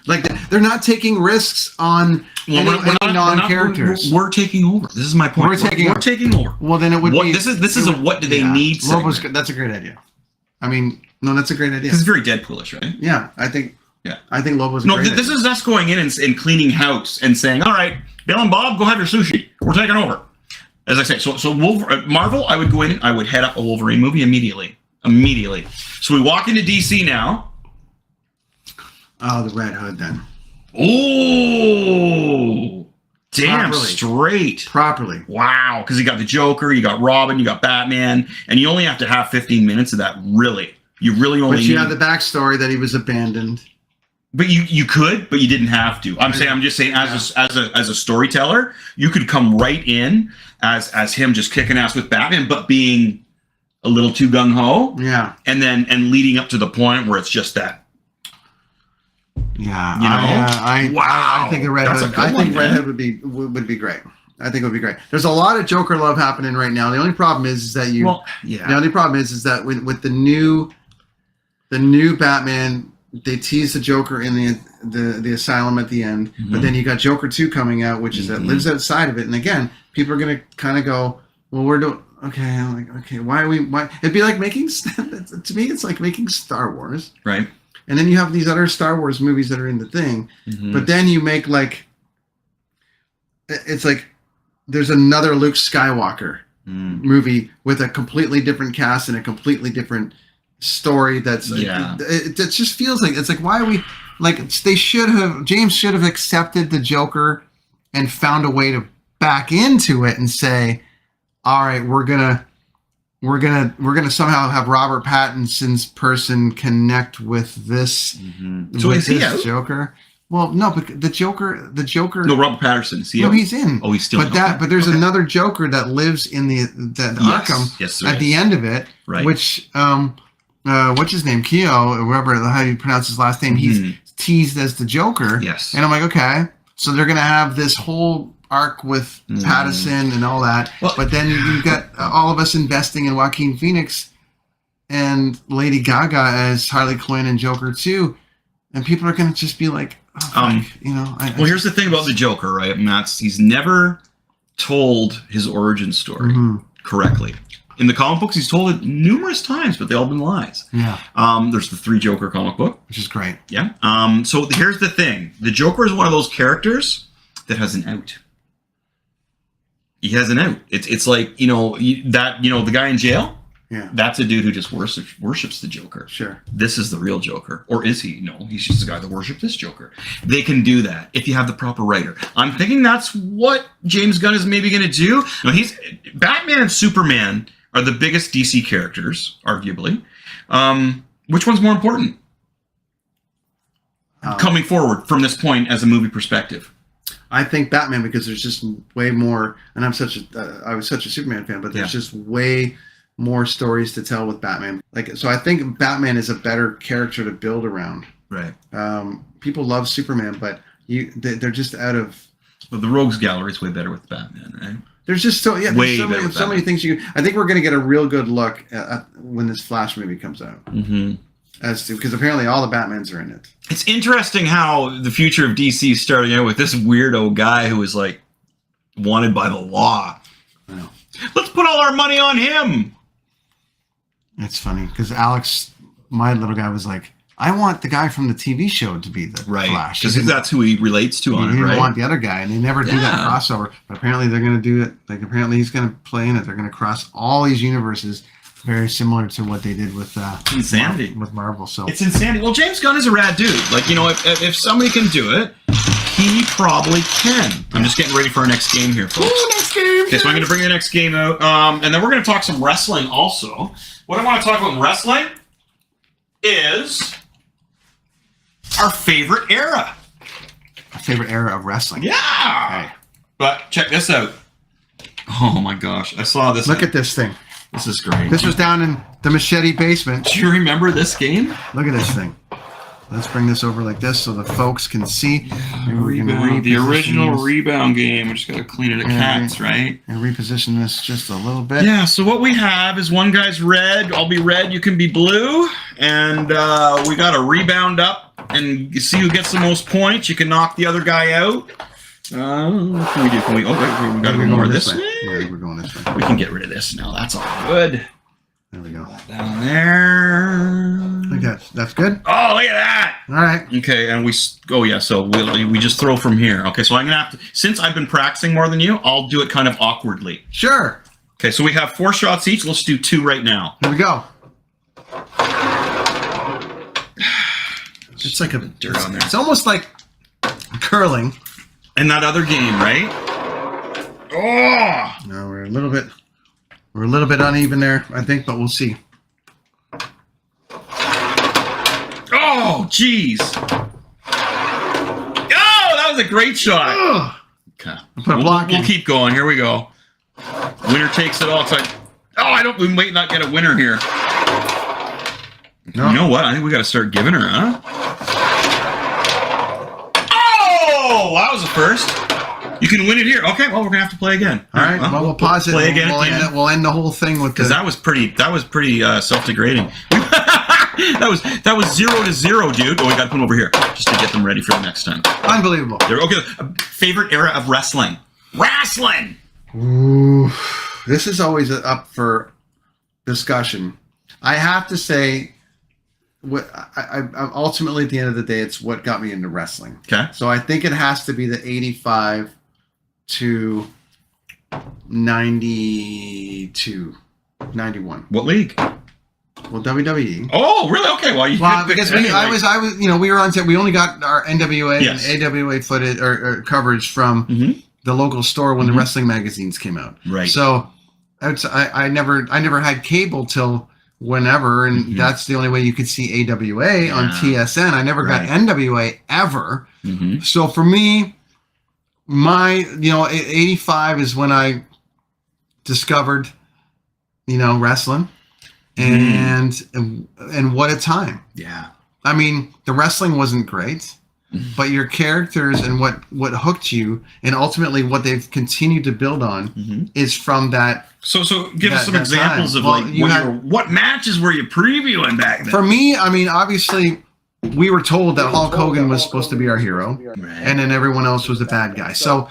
Like, they're not taking risks on any non-characters. We're taking over. This is my point. We're taking over. Well, then it would be... This is a what do they need segment. Lobo's, that's a great idea. I mean, no, that's a great idea. It's very Deadpoolish, right? Yeah, I think Lobo's a great idea. This is us going in and cleaning house and saying, all right, Bill and Bob, go have your sushi. We're taking over. As I say, so Marvel, I would go in, I would head up a Wolverine movie immediately. So we walk into DC now. Oh, the Red Hood then. Oh, damn straight. Properly. Wow, because you got the Joker, you got Robin, you got Batman, and you only have to have 15 minutes of that, really. You really only. But you have the backstory that he was abandoned. But you could, but you didn't have to. I'm just saying, as a storyteller, you could come right in as him just kicking ass with Batman, but being a little too gung ho. Yeah. And leading up to the point where it's just that. Yeah. I think the Red Hood. Red Hood would be great. I think it would be great. There's a lot of Joker love happening right now. The only problem is that The only problem is that with the new Batman, they tease the Joker in the asylum at the end, but then you got Joker 2 coming out, which is that lives outside of it. And again, people are going to kind of go, well, we're doing okay. I'm like, okay, why? It'd be like making to me, it's like making Star Wars, right? And then you have these other Star Wars movies that are in the thing, but then you make like it's like there's another Luke Skywalker movie with a completely different cast and a completely different story. It just feels like it's like, why are we like, James should have accepted the Joker and found a way to back into it and say, all right, we're gonna somehow have Robert Pattinson's person connect with this. So is he out? Joker? Well, no, but the Joker. No, Robert Pattinson. He's in. Oh, he's still. But there's another Joker that lives in the Arkham at the end of it, right? Which what's his name? Keo, whoever how you pronounce his last name. He's teased as the Joker. Yes. And I'm like, okay, so they're gonna have this whole arc with Pattinson and all that, but then you've got all of us investing in Joaquin Phoenix and Lady Gaga as Harley Quinn and Joker too, and people are going to just be like, here's the thing about the Joker, right? And he's never told his origin story correctly. In the comic books, he's told it numerous times, but they all been lies. Yeah. There's the 3 Joker comic book, which is great. Yeah. So here's the thing: the Joker is one of those characters that has an out. He has an out. It's like, the guy in jail. Yeah. That's a dude who just worships the Joker. Sure. This is the real Joker. Or is he? No, he's just a guy that worships this Joker. They can do that if you have the proper writer. I'm thinking that's what James Gunn is maybe going to do. No, Batman and Superman are the biggest DC characters, arguably. Which one's more important? Coming forward from this point as a movie perspective. I think Batman, because there's just way more, and I was such a Superman fan, but there's just way more stories to tell with Batman. So I think Batman is a better character to build around. Right. People love Superman, but they're just out of. Well, the Rogues Gallery is way better with Batman, right? There's just so many things I think we're going to get a real good look at when this Flash movie comes out. Because apparently all the Batmans are in it. It's interesting how the future of DC is starting out with this weirdo guy who is like wanted by the law. I know. Let's put all our money on him. It's funny because Alex, my little guy, was like, I want the guy from the TV show to be the Flash. Because that's who he relates to on it, right? He didn't want the other guy, and they never do that crossover. But apparently they're going to do it. Like, apparently he's going to play in it. They're going to cross all these universes. Very similar to what they did with insanity with Marvel. So it's insanity. Well, James Gunn is a rad dude. Like, if somebody can do it, he probably can. I'm just getting ready for our next game here, folks. Ooh, next game. Okay, so I'm going to bring the next game out, and then we're going to talk some wrestling also. What I want to talk about in wrestling is our favorite era. Our favorite era of wrestling. Yeah. Okay. But check this out. Oh my gosh, I saw this. Look at this thing. This is great. This was down in the Machete basement. Do you remember this game? Look at this thing. Let's bring this over like this so the folks can see. The original Rebound game. We just got to clean it of cats, right? And reposition this just a little bit. Yeah, so what we have is one guy's red. I'll be red, you can be blue. And we got to rebound up and see who gets the most points. You can knock the other guy out. What can we do? We got to go more this way. Yeah, we're going this way. We can get rid of this now. That's all good. There we go. Down there. Like that. That's good. Oh, look at that. All right. Okay, and so we just throw from here. Okay, so I'm going to have to, since I've been practicing more than you, I'll do it kind of awkwardly. Sure. Okay, so we have 4 shots each. Let's do 2 right now. Here we go. It's like a dirt on there. It's almost like curling. And that other game, right? Oh! No, we're a little bit uneven there, I think, but we'll see. Oh, jeez! Oh, that was a great shot. Ugh. Okay, we'll keep going. Here we go. Winner takes it all. We might not get a winner here. No. You know what? I think we got to start giving her, huh? Oh, that was a first. You can win it here. Okay, well, we're gonna have to play again. All right. Well, we'll pause it. Play again. We'll end the whole thing with because that was pretty self-degrading. that was 0-0, dude. Oh, we got to put them over here just to get them ready for the next time. Unbelievable. Okay. Favorite era of wrestling. Wrestling. Ooh, this is always up for discussion. I have to say, I ultimately at the end of the day, it's what got me into wrestling. Okay. So I think it has to be the 85 to 92, 91. What league? Well, WWE. Oh, really? Okay. Well, Because I was, we were on. We only got our NWA Yes. and AWA footage or coverage from the local store when the wrestling magazines came out. Right. So, I never had cable till whenever, and that's the only way you could see AWA on TSN. I never got NWA ever. So for me, my 85 is when I discovered wrestling. And what a time. Yeah. I mean, the wrestling wasn't great, but your characters and what hooked you, and ultimately what they've continued to build on is from that. So give us some examples of what matches were you previewing back then? For me, I mean, obviously, we were told that Hulk Hogan was supposed to be our hero, and then everyone else was the bad guy. So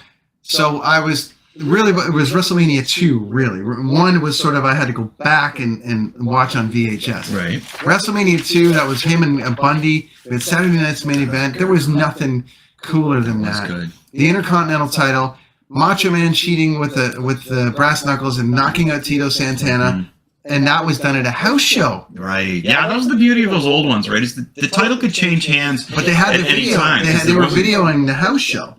I was. Really, it was WrestleMania 2, really. One was sort of, I had to go back and watch on VHS. Right. WrestleMania 2, that was him and Bundy. We had Saturday Night's Main Event. There was nothing cooler than that. That's good. The Intercontinental title, Macho Man cheating with the brass knuckles and knocking out Tito Santana. And that was done at a house show. Right. Yeah, that was the beauty of those old ones, right? Is the title could change hands, but they had the video. They were videoing the house show,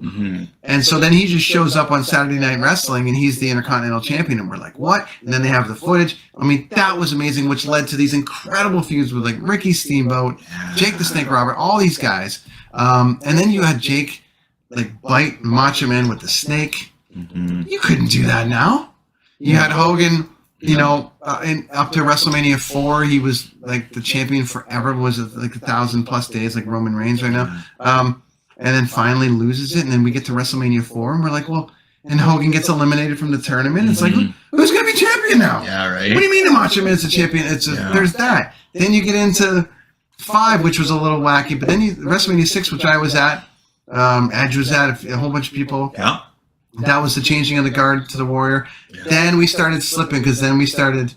and so then he just shows up on Saturday Night Wrestling, and he's the Intercontinental Champion, and we're like, what? And then they have the footage. I mean, that was amazing, which led to these incredible feuds with like Ricky Steamboat, Jake the Snake Robert, all these guys, and then you had Jake like bite Macho Man with the snake. You couldn't do that now. You had Hogan. Up to WrestleMania 4, he was like the champion forever. Was it like 1,000+ days, like Roman Reigns right now? And then finally loses it, and then we get to WrestleMania 4, and we're like, well, and Hogan gets eliminated from the tournament. It's like, who's going to be champion now? Yeah, right. What do you mean the Macho Man's a champion? There's that. Then you get into 5, which was a little wacky, but then WrestleMania 6, which I was at, Edge was at, a whole bunch of people. Yeah. That was the changing of the guard to the Warrior. Yeah. Then we started slipping because then it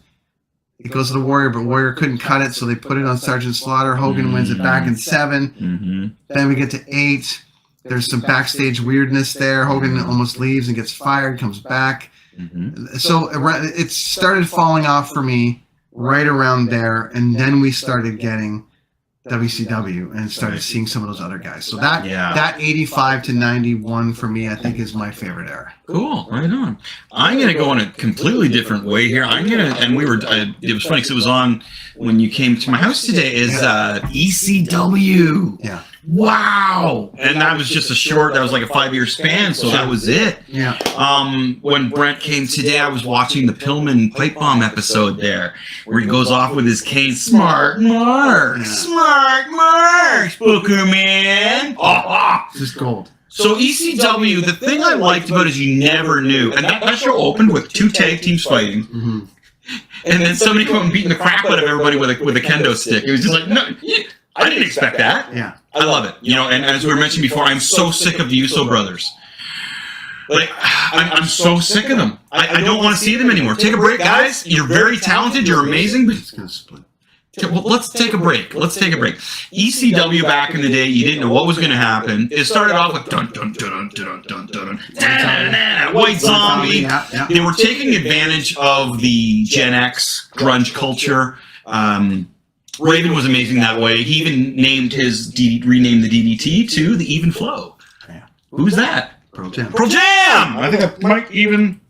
goes to the Warrior, but Warrior couldn't cut it, so they put it on Sergeant Slaughter. Hogan wins it back in 7. Then we get to 8. There's some backstage weirdness there. Hogan almost leaves and gets fired, comes back. So it started falling off for me right around there, and then we started getting WCW and started seeing some of those other guys. So that 85 to 91 for me, I think, is my favorite era. Cool, right on. I'm gonna go in a completely different way here. It was funny because it was on when you came to my house today. Is ECW? Yeah. Wow. And that was just that was like a 5-year span, so that was it. Yeah. When Brent came today, I was watching the Pillman Pipe Bomb episode there, where he goes off with his cane. Smart Mark! Smart Mark! Booker man! This is gold. So ECW, the thing I liked about it is you never knew. And that show opened with 2 tag teams fighting. And then somebody come up and beating the crap out of everybody with a kendo stick. It was just like, no, I didn't expect that. Yeah. I love it. And as we were mentioning before, I'm so sick of the Uso brothers. Like, I'm so sick of them. I don't want to see them anymore. Take a break, guys. You're very talented. You're amazing. But it's going to split. Well, let's take a break. ECW back in the day, you didn't know what was going to happen. It started off with dun dun dun dun dun dun dun, White Zombie. Yeah. They were taking advantage of the Gen X grunge culture. Raven was amazing that way. He even renamed the DDT to the Even Flow. Yeah. Who's that? Pearl Jam. I think I might even.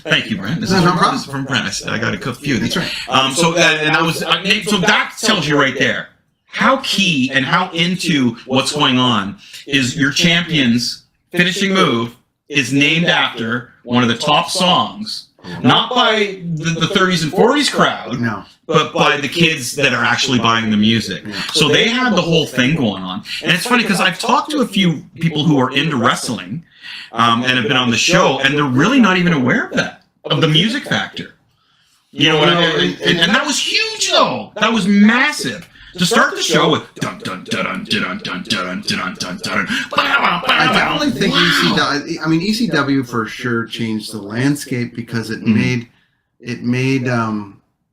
Thank you, Brent. This is from Brent. I got a few of these. That's right. So that tells you right there how key and how into what's going on is your champion's finishing move is named after one of the top songs, not by the 30s and 40s crowd, but by the kids that are actually buying the music. So they had the whole thing going on. And it's funny because I've talked to a few people who are into wrestling and have been on the show, and they're really not even aware of the music factor. And that was huge, though. That was massive. To start the show with dun dun dun dun dun dun dun dun dun dun. I definitely think ECW. I mean, ECW for sure changed the landscape because it made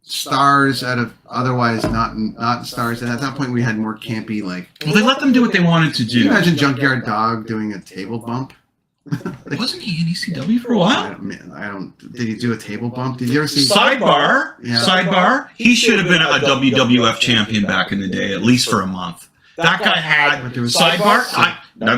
stars out of otherwise not stars. And at that point, we had more campy like. Well, they let them do what they wanted to do. Can you imagine Junkyard Dog doing a table bump? Wasn't he in ECW for a while? I don't. Did he do a table bump? Did you ever see? Sidebar. Yeah. Sidebar. He should have been a WWF champion back in the day, at least for a month. That guy had sidebar.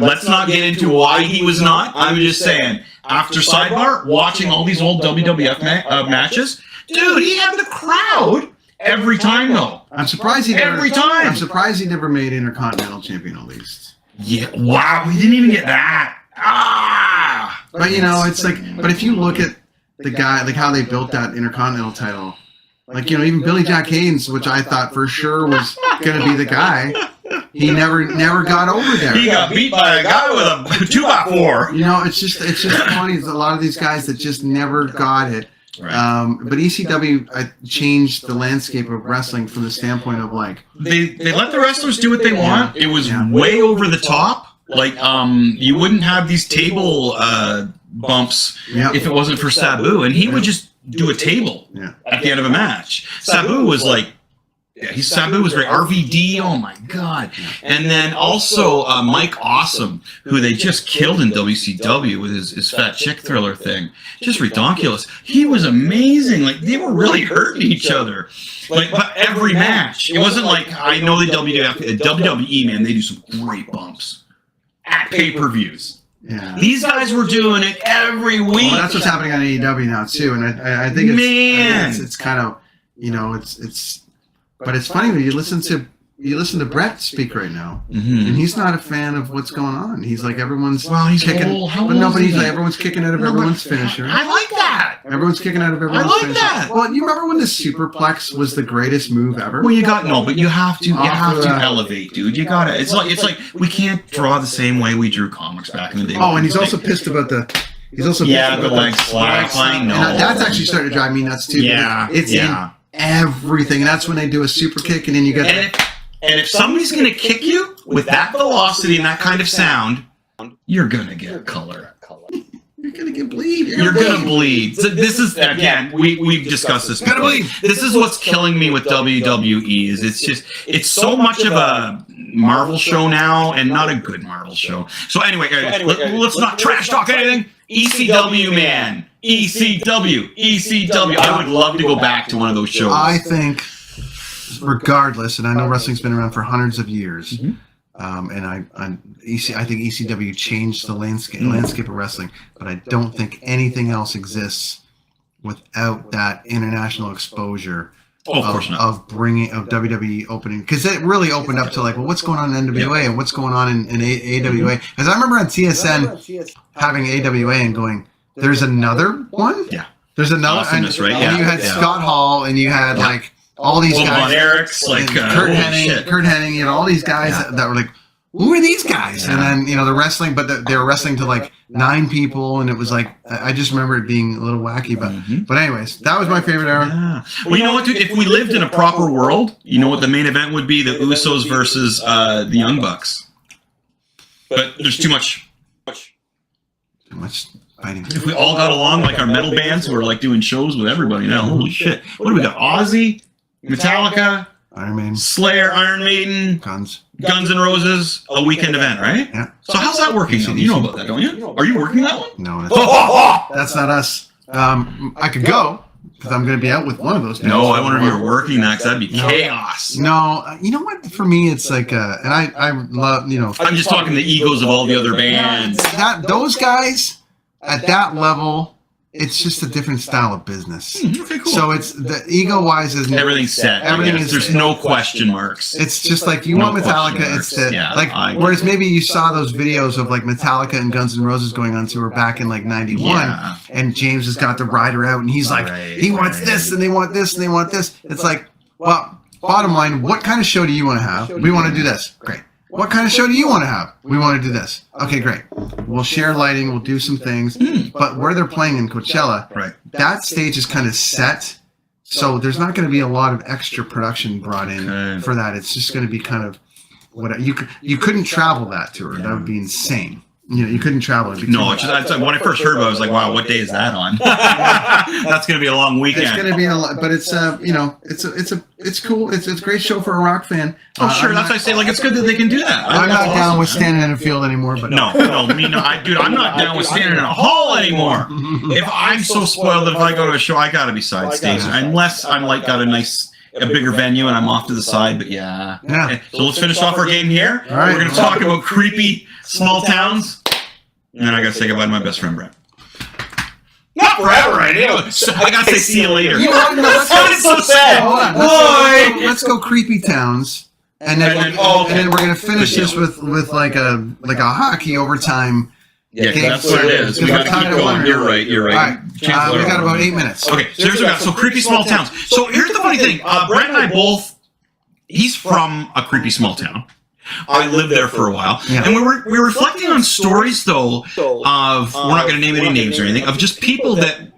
Let's not get into why he was not. I'm just saying. After sidebar, watching all these old WWF matches, dude, he had the crowd every time though. I'm surprised he every time. I'm surprised he never made Intercontinental Champion at least. Yeah. Wow. We didn't even get that. Ah. But you know, it's like. But if you look at the guy, like how they built that Intercontinental title, like you know, even Billy Jack Haynes, which I thought for sure was going to be the guy. He never got over there. He got beat by a guy with a 2x4. You know, it's just funny. It's a lot of these guys that just never got it. Right. But ECW changed the landscape of wrestling from the standpoint of like they let the wrestlers do what they want. It was way over the top. Like you wouldn't have these table bumps if it wasn't for Sabu, and he would just do a table at the end of a match. Sabu was like. Yeah, Sabu was great. RVD, oh my god. And then also Mike Awesome, who they just killed in WCW with his Fat Chick Thriller thing. Just ridiculous. He was amazing. Like, they were really hurting each other. Like, but every match. It wasn't like, I know the WWE, man, they do some great bumps at pay-per-views. Yeah. These guys were doing it every week. Well, that's what's happening on AEW now, too. And I think it's kind of, you know, it's but it's funny when you listen to Brent speak right now, and he's not a fan of what's going on. He's like everyone's kicking, but nobody's like everyone's kicking out of everyone's finisher. I like that. Everyone's kicking out of everyone's finisher. I like that. Well, you remember when the superplex was the greatest move ever? Well, you have to elevate, dude. You gotta. It's like we can't draw the same way we drew comics back in the day. Oh, and he's also pissed about the. He's also pissed about the leg slap. I know. And that's actually starting to drive me nuts too. Yeah, it's in everything, and that's when they do a super kick, and then you get. And if somebody's gonna kick you with that velocity and that kind of sound, you're gonna get color. You're gonna get bleed. You're gonna bleed. So this is again, we've discussed this. Gonna bleed. This is what's killing me with WWE. Is it's so much of a Marvel show now, and not a good Marvel show. So anyway, let's not trash talk anything. ECW, man. ECW. I would love to go back to one of those shows. I think, regardless, and I know wrestling's been around for hundreds of years, and I think ECW changed the landscape of wrestling, but I don't think anything else exists without that international exposure. Of course not. Of WWE opening, because it really opened up to like, well, what's going on in NWA and what's going on in AWA? Because I remember on TSN having AWA and going, there's another one? Yeah. There's another one. Right? And you had Scott Hall, and you had like all these guys. Eric's, like Kurt Hennig, you know, all these guys that were like, who are these guys? And then, you know, the wrestling, but they were wrestling to like 9 people, and it was like, I just remember it being a little wacky. But anyways, that was my favorite era. Yeah. Well, you know what, dude? If we lived in a proper world, you know what the main event would be? The Usos versus the Young Bucks. But there's too much fighting. If we all got along like our metal bands who are like doing shows with everybody now, holy shit. What do we got? Ozzy, Metallica, Iron Maiden, Slayer, Iron Maiden, Guns N' Roses, a weekend event, right? Yeah. So how's that working? You know about that, don't you? Are you working that one? No, that's not us. I could go because I'm going to be out with one of those. No, I wonder if you're working that, because that'd be chaos. No, you know what? For me, it's like, and I love, you know. I'm just talking the egos of all the other bands. Those guys at that level. It's just a different style of business. Okay, cool. So it's the ego-wise is everything's set. Everything is. There's no question marks. It's just like you want Metallica. It's whereas maybe you saw those videos of like Metallica and Guns N' Roses going on tour back in like '91, and James has got the rider out, and he's like, he wants this, and they want this, and they want this. It's like, well, bottom line, what kind of show do you want to have? We want to do this. Great. What kind of show do you want to have? We want to do this. Okay, great. We'll share lighting. We'll do some things. But where they're playing in Coachella, that stage is kind of set. So there's not going to be a lot of extra production brought in for that. It's just going to be kind of what you couldn't travel that tour. That would be insane. you couldn't travel. No, it's when I first heard about it, I was like, wow, what day is that on? That's going to be a long weekend. It's going to be a lot, but it's it's cool. It's a great show for a rock fan. Oh, sure. That's why I say, like, it's good that they can do that. I'm not down with standing in a field anymore, but no, dude, I'm not down with standing in a hall anymore. If I'm so spoiled that if I go to a show, I got to be side stage, unless I'm like got a bigger venue and I'm off to the side. But yeah. Okay, so let's finish off our game here. All right. We're going to talk about creepy small towns, and then I got to say goodbye to my best friend Brent. Not forever, right? I got to say see you later. That's so sad. Hold on. Let's go creepy towns, and then we're going to finish this with like a hockey overtime. Yeah, that's what it is. We got to keep going. You're right. All right. We got about 8 minutes. Okay, so here's what we got. So creepy small towns. So here's the funny thing. Brent and I both. He's from a creepy small town. I lived there for a while, and we were reflecting on stories though of we're not going to name any names or anything of just people that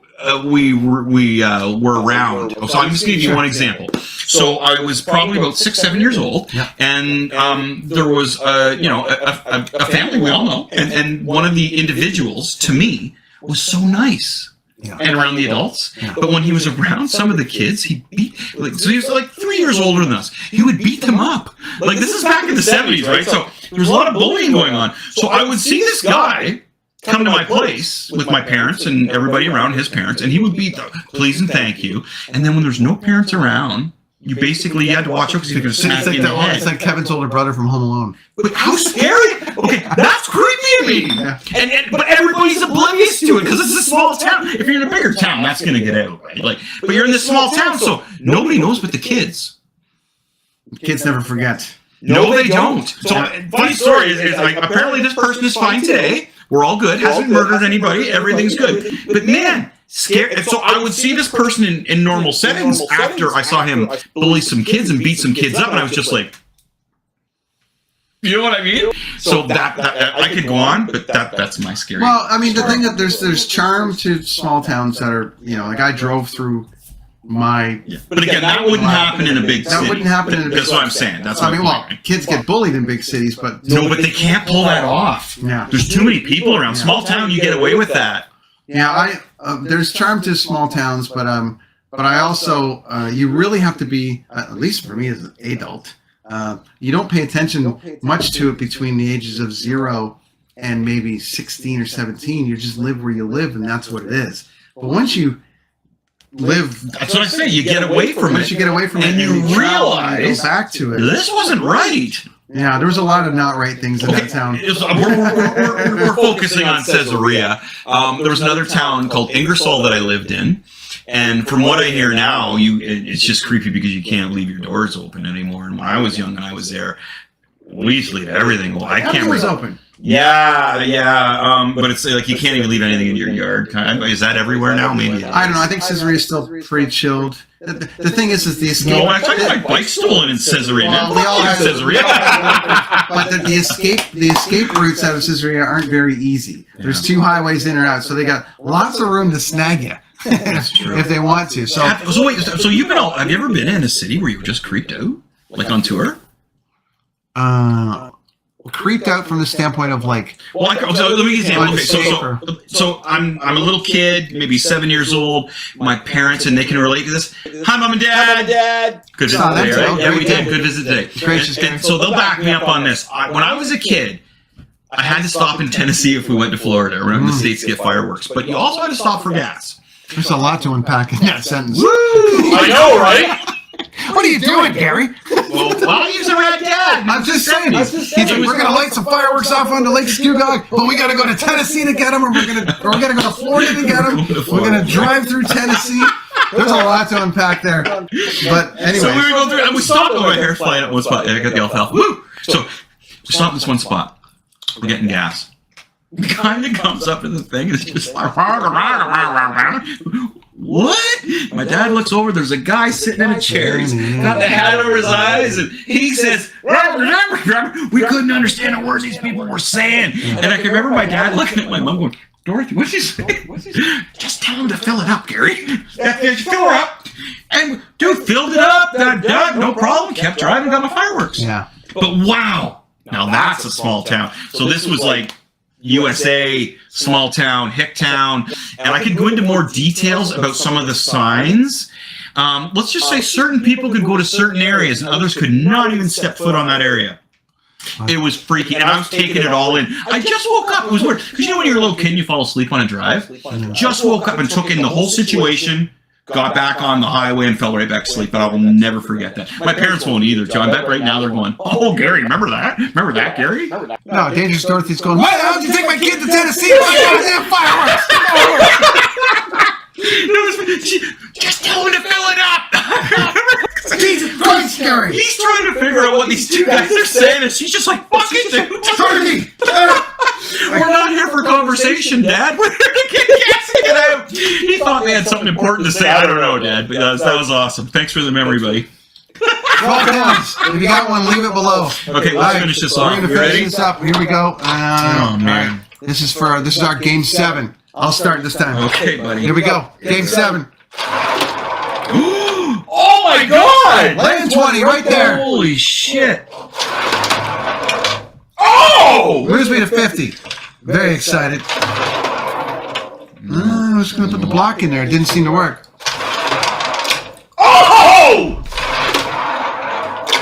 we were around. So I'm just going to give you one example. So I was probably about 6-7 years old, and there was a family we all know, and one of the individuals to me was so nice. And around the adults, but when he was around some of the kids, he beat. So he was like 3 years older than us. He would beat them up. Like this is back in the 70s, right? So there was a lot of bullying going on. So I would see this guy come to my place with my parents and everybody around his parents, and he would be please and thank you. And then when there's no parents around, you had to watch out because he could smack you in the head. It's like Kevin's older brother from Home Alone. But how scary! Okay, that's creepy to me. But everybody's oblivious to it because it's a small town. If you're in a bigger town, that's going to get out, right? But you're in this small town, so nobody knows but the kids. Kids never forget. No, they don't. So, funny story is like, apparently this person is fine today. We're all good. Hasn't murdered anybody. Everything's good. But man, scared. So I would see this person in normal settings after I saw him bully some kids and beat some kids up, and I was just like, you know what I mean? So that I could go on, but that's my scary. Well, I mean, the thing that there's charm to small towns that are, like I drove through my. Yeah. But again, that wouldn't happen in a big city. That wouldn't happen in a big city. That's what I'm saying. That's I mean, well, kids get bullied in big cities, but no, but they can't pull that off. Yeah, there's too many people around. Small town, you get away with that. Yeah, there's charm to small towns, but I also you really have to be, at least for me as an adult, you don't pay attention much to it between the ages of 0 and maybe 16 or 17. You just live where you live, and that's what it is. But once you live, that's what I say. You get away from it. Once you get away from it, and you realize go back to it. This wasn't right. Yeah, there was a lot of not right things in that town. We're focusing on Caesarea. There was another town called Ingersoll that I lived in. And from what I hear now, it's just creepy because you can't leave your doors open anymore. And when I was young and I was there, we used to leave everything. Well, I can't. Everything was open. Yeah. But it's like you can't even leave anything in your yard. Is that everywhere now? Maybe. I don't know. I think Caesarea is still pretty chilled. The thing is the escape. No, I got my bike stolen in Caesarea. Well, they all have Caesarea. But the escape routes out of Caesarea aren't very easy. There's 2 highways in or out, so they got lots of room to snag you. That's true. If they want to. So wait. So you've been have you ever been in a city where you were just creeped out, like on tour? Creeped out from the standpoint of like. Well, so let me give you an example. Okay, so I'm a little kid, maybe 7 years old. My parents, and they can relate to this. Hi, Mom and Dad. Hi, Mom and Dad. Good visit today, right? Yeah, we did. Good visit today. And so they'll back me up on this. When I was a kid, I had to stop in Tennessee if we went to Florida. Remember, the states get fireworks, but you also had to stop for gas. There's a lot to unpack in that sentence. Woo! I know, right? What are you doing, Gary? Well, he's a rad dad. I'm just saying. We're going to light some fireworks off onto Lake Skugog, but we got to go to Tennessee to get them, or we're going to go to Florida to get them. We're going to drive through Tennessee. There's a lot to unpack there. But anyway. So we were going through, and we stopped over here, flying at one spot. I got the alfalfa. Woo! So we stopped in this one spot. We're getting gas. The guy that comes up to the thing is just like, what? My dad looks over. There's a guy sitting in a chair. He's got the hat over his eyes, and he says, we couldn't understand the words these people were saying. And I can remember my dad looking at my mom going, Dorothy, what's he saying? Just tell him to fill it up, Gary. Fill her up. And dude, filled it up. No problem. Kept driving, got my fireworks. Yeah. But wow. Now that's a small town. So this was like, USA, small town, hick town, and I could go into more details about some of the signs. Let's just say certain people could go to certain areas and others could not even step foot on that area. It was freaky, and I was taking it all in. I just woke up. It was weird. Because you know when you're a little kid and you fall asleep on a drive? Just woke up and took in the whole situation, got back on the highway, and fell right back to sleep. But I will never forget that. My parents won't either, John. I bet right now they're going, oh, Gary, remember that? Remember that, Gary? No, Dangerous Dorothy's going, why the hell did you take my kid to Tennessee? Goddamn fireworks! Just tell him to fill it up! Jesus Christ, Gary! He's trying to figure out what these two guys are saying, and she's just like, fuck it, dude! Dorothy! We're not here for conversation, Dad. We're here to get gassing it out. He thought they had something important to say. I don't know, Dad, but that was awesome. Thanks for the memory, buddy. 12 points. If you got one, leave it below. Okay, let's finish this off. We're gonna You finish ready? this up. Here we go. Oh, man. All right. This is our game 7. I'll start this time. Okay, buddy. Here we go. Game 7. Oh my God! Land 20 right there. Holy shit. Oh! Moves me to 50. Very excited. I was going to put the block in there. It didn't seem to work. Oh!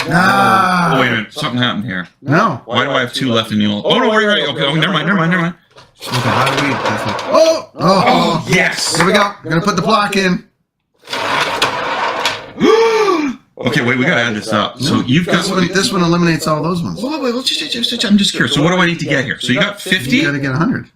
Ah. Oh, wait a minute. Something happened here. No. Why do I have 2 left in the old? Oh, no, you're right. Okay, oh, never mind. Okay, how do we? Oh. Yes! Here we go. We're going to put the block in. Okay, wait, we gotta add this up. So you've got... This one eliminates all those ones. Wait, let's just, I'm just curious. So what do I need to get here? So you got 50? You got to get 100.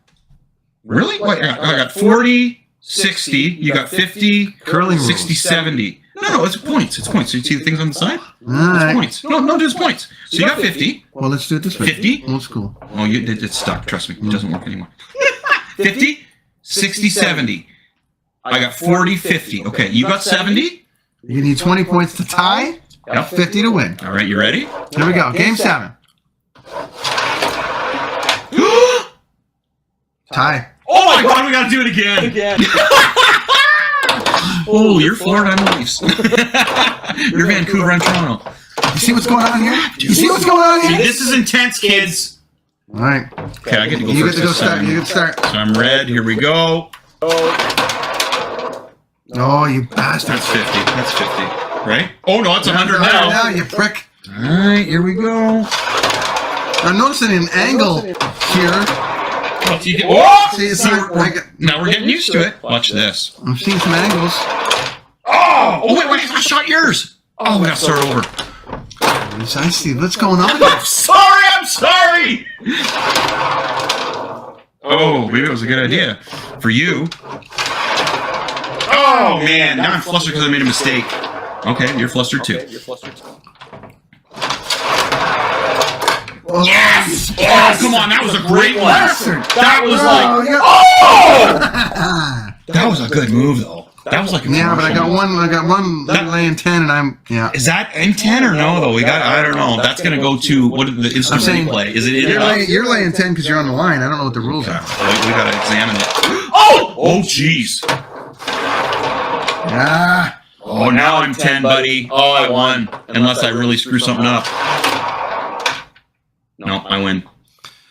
Really? Wait, I got 40, 60, you got 50, Curling 60, rules. 70. No, it's points. It's points. So you see the things on the side? All right. Points. No, just points. So you got 50. Well, let's do it this way. 50? Old school. Oh, it's stuck. Trust me. It doesn't work anymore. 50, 60, 70. I got 40, 50. Okay, you got 70? You need 20 points to tie. Yep. 50 to win. All right, you ready? Here we go. Game 7. Tie. Oh my God, we gotta do it again. Oh, you're Florida, I'm Leafs. You're Vancouver, I'm Toronto. You see what's going on here? You see what's going on See, here? this is intense, kids. All right. Okay, I get to go You get first to go this start. time. You get to start. So I'm red. Here we go. Oh, you bastard. That's 50. That's 50. Right? Oh, no, it's 100 Now, now. you prick. All right, here we go. I'm noticing an angle here. Oh, See, it's not, now we're getting used to it. Watch this. I'm seeing some angles. Oh, wait, I shot yours. Oh, we gotta start over. I see what's going on. I'm sorry. Oh, maybe it was a good idea for you. Oh, man, now I'm flustered because I made a mistake. Okay, you're flustered too. Oh, Yes! Oh, come on, that was a great one. bastard. That was like, Oh! that was a good move though. That was like a Yeah, but I got commercial one laying 10, and I'm Is that in 10 or no though? I don't know. That's gonna go to what the instant I'm saying- replay. Is it in or out? you're laying 10 because you're on the line. I don't know what the rules Okay, are. we gotta examine it. Oh, jeez. Ah, Oh, now I'm 10, buddy. Oh, I won. Unless I really screw something up. No, I win.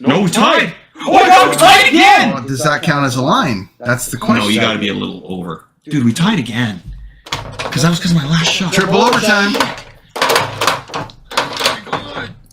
No, we tied. Oh my God, we tied again. well, does that count as a line? That's the question. No, you gotta be a little over. Dude, we tied again. Because that was because of my last shot. Triple overtime.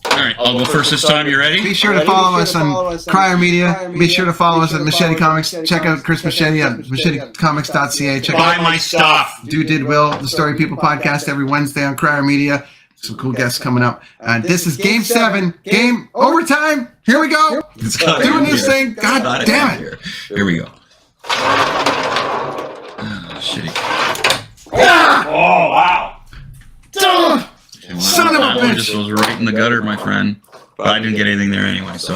Alright, I'll go first this time. You ready? Be sure to follow us on Crier Media. Be sure to follow us at Machete Comics. Check out Chris Machete at machetecomics.ca. Check Buy out my stuff. Do Did Will, the Story People podcast every Wednesday on Crier Media. Some cool guests coming up. This is Game 7. Game overtime. Here we go. Doing this thing. God damn it. Here we go. Oh, shitty. Oh, wow. Son of a That one bitch. just was right in the gutter, my friend. But I didn't get anything there anyway, so.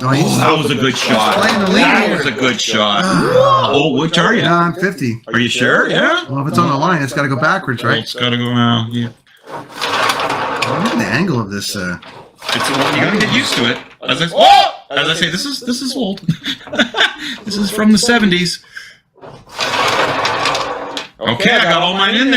Oh, he's That was a good shot. playing the lead That here. was a good shot. Oh, which are you? No, I'm 50. Are you sure? Yeah? Well, if it's on the line, it's got to go backwards, Right. right? It's gotta go now. Yeah. Look at the angle of this. You gotta get used to it. As I say, this is old. This is from the 70s. Okay, I got all mine in there.